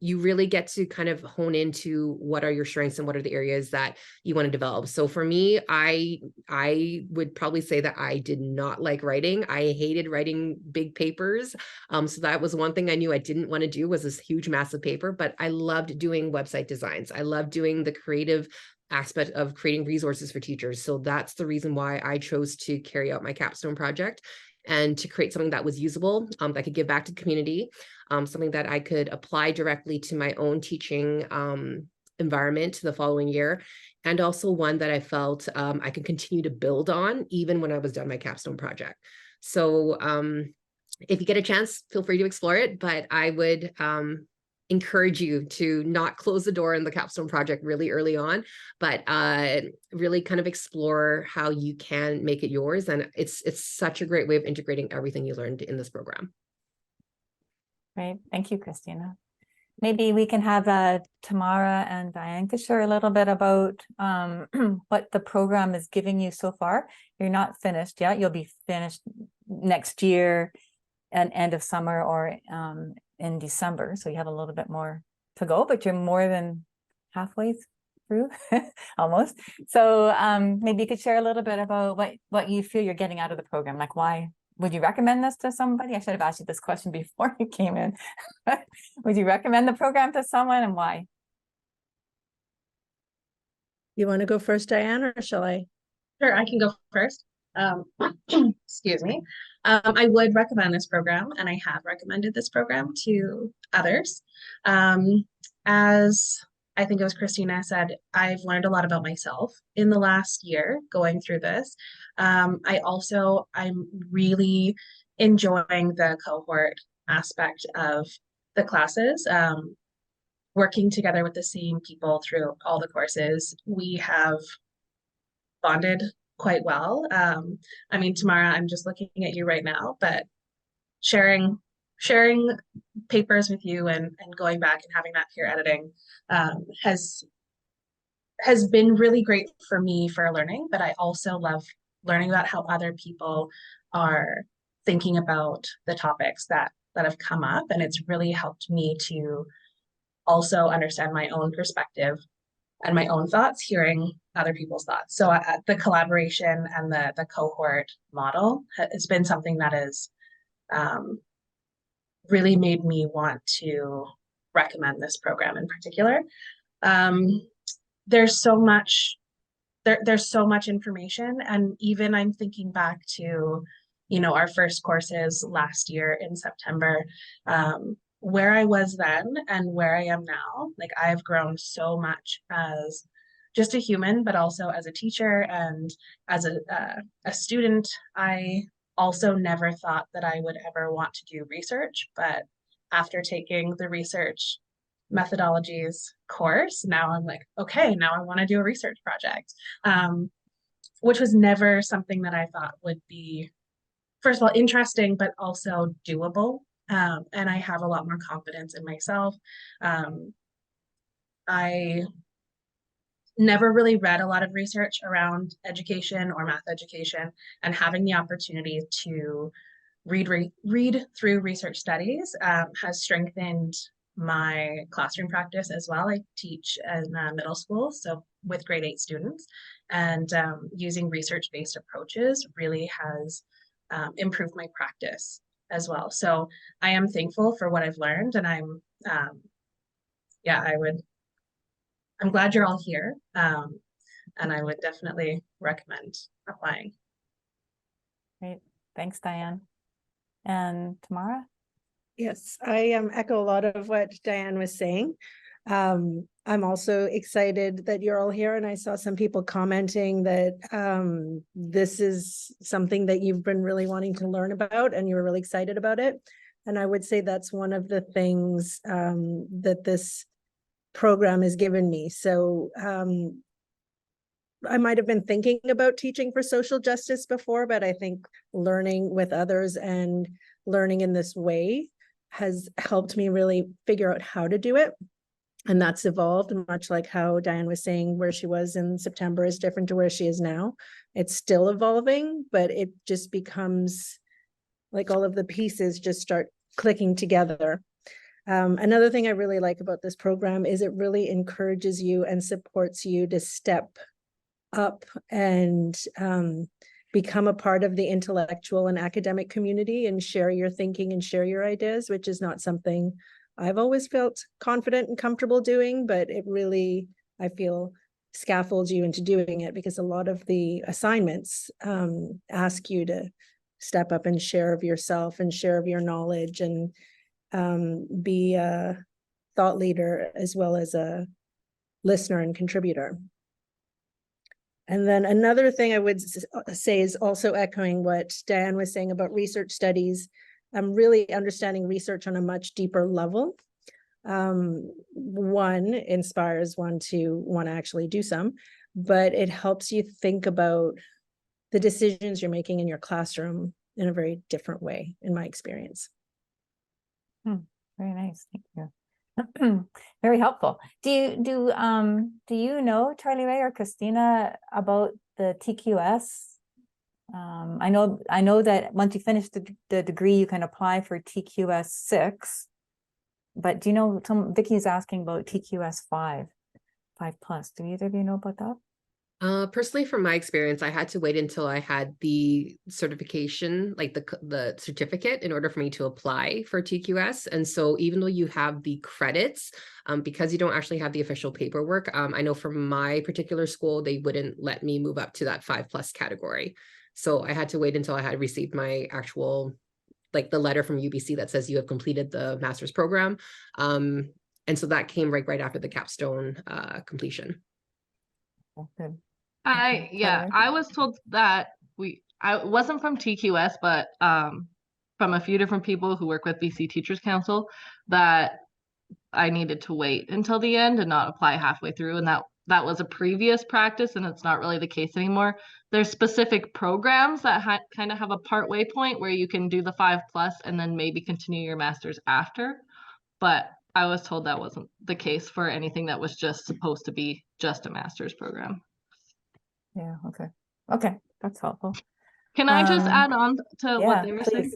you really get to kind of hone into what are your strengths and what are the areas that you want to develop. So for me, I would probably say that I did not like writing. I hated writing big papers. So that was one thing I knew I didn't want to do, was this huge, massive paper, but I loved doing website designs. I loved doing the creative aspect of creating resources for teachers. So that's the reason why I chose to carry out my capstone project and to create something that was usable, that could give back to the community, something that I could apply directly to my own teaching environment the following year, and also one that I felt I could continue to build on even when I was done my capstone project. So if you get a chance, feel free to explore it, but I would encourage you to not close the door in the capstone project really early on, but really kind of explore how you can make it yours. And it's such a great way of integrating everything you learned in this program. Great. Thank you, Christina. Maybe we can have Tamara and Diane could share a little bit about what the program is giving you so far. You're not finished yet. You'll be finished next year and end of summer or in December. So you have a little bit more to go, but you're more than halfway through almost. So maybe you could share a little bit about what you feel you're getting out of the program. Like, why would you recommend this to somebody? I should have asked you this question before you came in. Would you recommend the program to someone, and why? You want to go first, Diane, or shall I? Sure, I can go first. Excuse me. I would recommend this program, and I have recommended this program to others. As I think it was Christina said, I've learned a lot about myself in the last year going through this. I'm really enjoying the cohort aspect of the classes. Working together with the same people through all the courses, we have bonded quite well. I mean, Tamara, I'm just looking at you right now, but sharing papers with you and going back and having that peer editing has been really great for me for learning, but I also love learning about how other people are thinking about the topics that have come up, and it's really helped me to also understand my own perspective and my own thoughts, hearing other people's thoughts. So the collaboration and the cohort model has been something that has really made me want to recommend this program in particular. There's so much information, and even I'm thinking back to, our first courses last year in September, where I was then and where I am now. Like, I've grown so much as just a human, but also as a teacher and as a student. I also never thought that I would ever want to do research, but after taking the research methodologies course, now I'm like, okay, now I want to do a research project, which was never something that I thought would be, first of all, interesting, but also doable. And I have a lot more confidence in myself. I never really read a lot of research around education or math education, and having the opportunity to read through research studies has strengthened my classroom practice as well. I teach in middle school, so with grade 8 students, and using research-based approaches really has improved my practice as well. So I am thankful for what I've learned, and I'm glad you're all here, and I would definitely recommend applying. Great, thanks, Diane. And Tamara? Yes, I echo a lot of what Diane was saying. I'm also excited that you're all here, and I saw some people commenting that this is something that you've been really wanting to learn about and you're really excited about it. And I would say that's one of the things that this program has given me. So I might have been thinking about teaching for social justice before, but I think learning with others and learning in this way has helped me really figure out how to do it. And that's evolved, much like how Diane was saying, where she was in September is different to where she is now. It's still evolving, but it just becomes like all of the pieces just start clicking together. Another thing I really like about this program is it really encourages you and supports you to step up and become a part of the intellectual and academic community and share your thinking and share your ideas, which is not something I've always felt confident and comfortable doing, but it really, I feel, scaffolds you into doing it, because a lot of the assignments ask you to step up and share of yourself and share of your knowledge and be a thought leader as well as a listener and contributor. And then another thing I would say is also echoing what Diane was saying about research studies. I'm really understanding research on a much deeper level. One inspires one to want to actually do some, but it helps you think about the decisions you're making in your classroom in a very different way, in my experience. Very nice, thank you. Very helpful. Do you know, Charlie Ray or Christina, about the TQS? I know that once you finish the degree, you can apply for TQS 6. But do you know, Vicky's asking about TQS 5+. Do either of you know about that? Personally, from my experience, I had to wait until I had the certification, like the certificate, in order for me to apply for TQS. And so even though you have the credits, because you don't actually have the official paperwork, I know from my particular school, they wouldn't let me move up to that 5+ category. So I had to wait until I had received my actual, like the letter from UBC that says you have completed the master's program. And so that came right after the capstone completion. Good. I was told that I wasn't from TQS, but from a few different people who work with BC Teachers Council, that I needed to wait until the end and not apply halfway through, and that was a previous practice, and it's not really the case anymore. There's specific programs that kind of have a partway point where you can do the 5+ and then maybe continue your master's after, but I was told that wasn't the case for anything that was just supposed to be just a master's program. Yeah, okay, that's helpful. Can I just add on to what they were saying?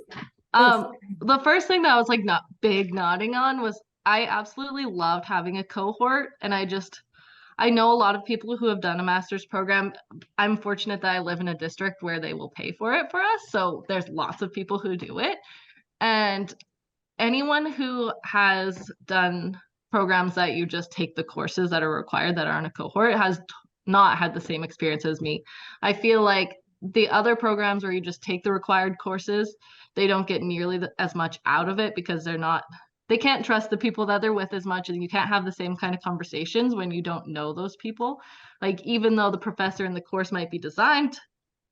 The first thing that I was like not big nodding on was I absolutely loved having a cohort, and I know a lot of people who have done a master's program. I'm fortunate that I live in a district where they will pay for it for us, so there's lots of people who do it, and anyone who has done programs that you just take the courses that are required that are in a cohort has not had the same experience as me. I feel like the other programs where you just take the required courses, they don't get nearly as much out of it because they can't trust the people that they're with as much, and you can't have the same kind of conversations when you don't know those people. Like, even though the professor in the course might be designed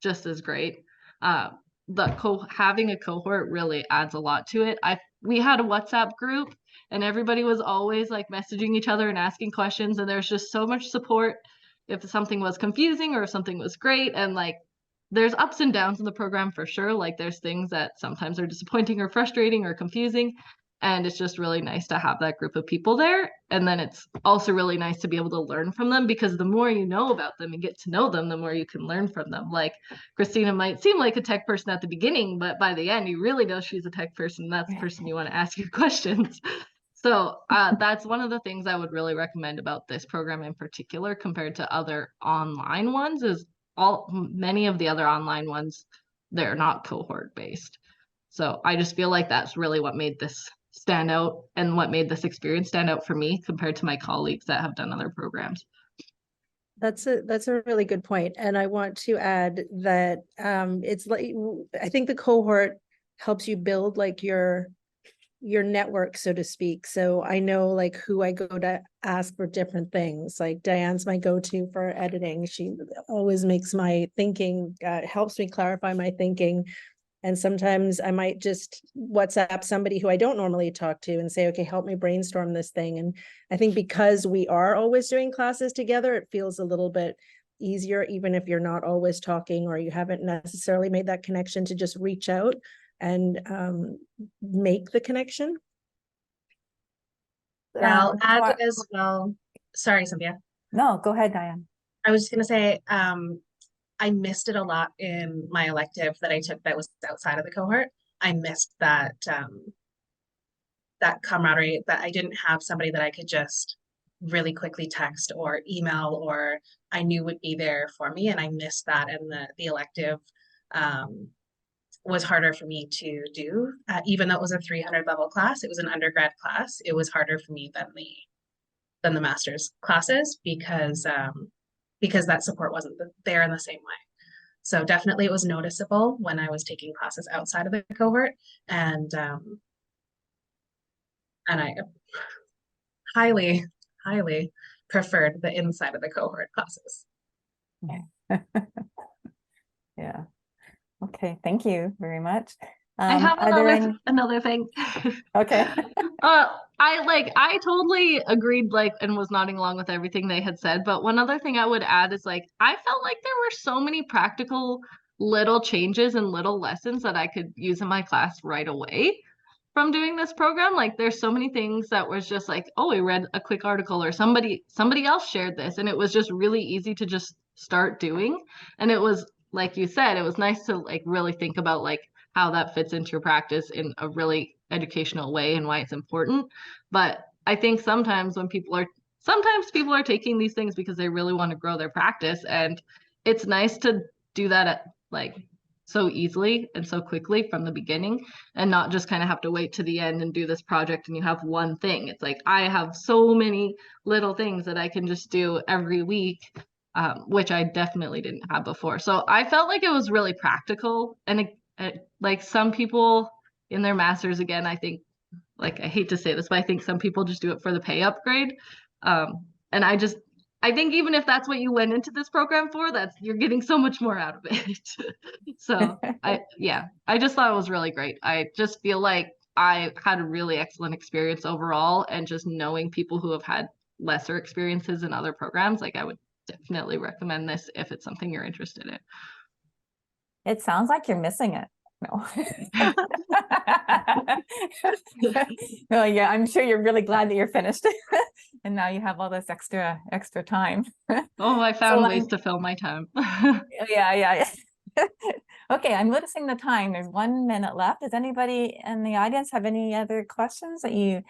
just as great, having a cohort really adds a lot to it. We had a WhatsApp group, and everybody was always like messaging each other and asking questions, and there's just so much support if something was confusing or if something was great. And like, there's ups and downs in the program for sure. Like, there's things that sometimes are disappointing or frustrating or confusing, and it's just really nice to have that group of people there. And then it's also really nice to be able to learn from them, because the more you know about them and get to know them, the more you can learn from them. Like, Christina might seem like a tech person at the beginning, but by the end, you really know she's a tech person. That's the person you want to ask your questions. So that's one of the things I would really recommend about this program in particular compared to other online ones, is many of the other online ones, they're not cohort based. So I just feel like that's really what made this stand out and what made this experience stand out for me compared to my colleagues that have done other programs. That's a really good point. And I want to add that it's like, I think the cohort helps you build like your network, so to speak. So I know like who I go to ask for different things. Like Diane's my go-to for editing. She always makes my thinking, helps me clarify my thinking. And sometimes I might just WhatsApp somebody who I don't normally talk to and say, okay, help me brainstorm this thing. And I think because we are always doing classes together, it feels a little bit easier, even if you're not always talking or you haven't necessarily made that connection, to just reach out and make the connection. Yeah, I'll add as well. Sorry, Cynthia. No, go ahead, Diane. I was just going to say, I missed it a lot in my elective that I took that was outside of the cohort. I missed that that camaraderie, that I didn't have somebody that I could just really quickly text or email or I knew would be there for me. And I missed that. And the elective was harder for me to do. Even though it was a 300 level class, it was an undergrad class. It was harder for me than the master's classes because that support wasn't there in the same way. So definitely it was noticeable when I was taking classes outside of the cohort, and I highly preferred the inside of the cohort classes. Yeah. Okay, thank you very much. I have Are there any... another thing. Okay. I totally agreed, like, and was nodding along with everything they had said. But one other thing I would add is, like, I felt like there were so many practical little changes and little lessons that I could use in my class right away from doing this program. Like, there's so many things that was just like, oh, we read a quick article or somebody else shared this, and it was just really easy to just start doing. And it was, like you said, it was nice to like really think about like how that fits into your practice in a really educational way and why it's important. But I think sometimes people are taking these things because they really want to grow their practice, and it's nice to do that at like so easily and so quickly from the beginning, and not just kind of have to wait to the end and do this project and you have one thing. It's like I have so many little things that I can just do every week, which I definitely didn't have before. So I felt like it was really practical. And like some people in their masters, again, I think, like, I hate to say this, but I think some people just do it for the pay upgrade. And I think even if that's what you went into this program for, you're getting so much more out of it. So I just thought it was really great. I just feel like I had a really excellent experience overall, and just knowing people who have had lesser experiences in other programs, like I would definitely recommend this if it's something you're interested in. It sounds like you're missing it. No. Well, yeah, I'm sure you're really glad that you're finished. And now you have all this extra time. Oh, I found ways to fill my time. Yeah. Okay, I'm noticing the time. There's 1 minute left. Does anybody in the audience have any other questions that you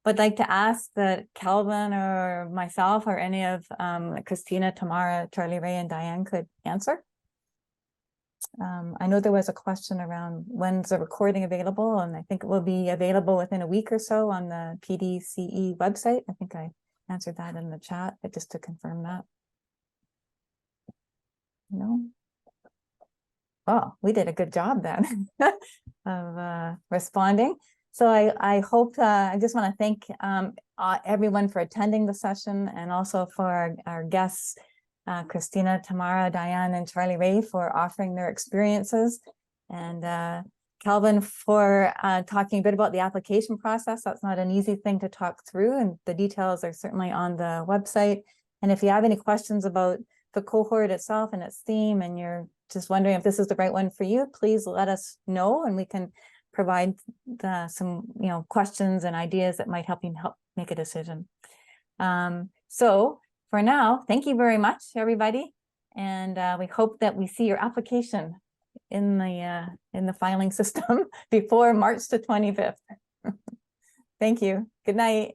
would like to ask that Calvin or myself or any of Christina, Tamara, Charlie Ray, and Diane could answer? I know there was a question around when's the recording available, and I think it will be available within a week or so on the pdce website. I think I answered that in the chat, but just to confirm that. No. Oh, we did a good job then of responding. So I hope, I just want to thank everyone for attending the session, and also for our guests, Christina, Tamara, Diane, and Charlie Ray, for offering their experiences, and Calvin for talking a bit about the application process. That's not an easy thing to talk through, and the details are certainly on the website. And if you have any questions about the cohort itself and its theme, and you're just wondering if this is the right one for you, please let us know, and we can provide some questions and ideas that might help you make a decision. So for now, thank you very much, everybody, and we hope that we see your application in the filing system before March the 25th. Thank you. Good night.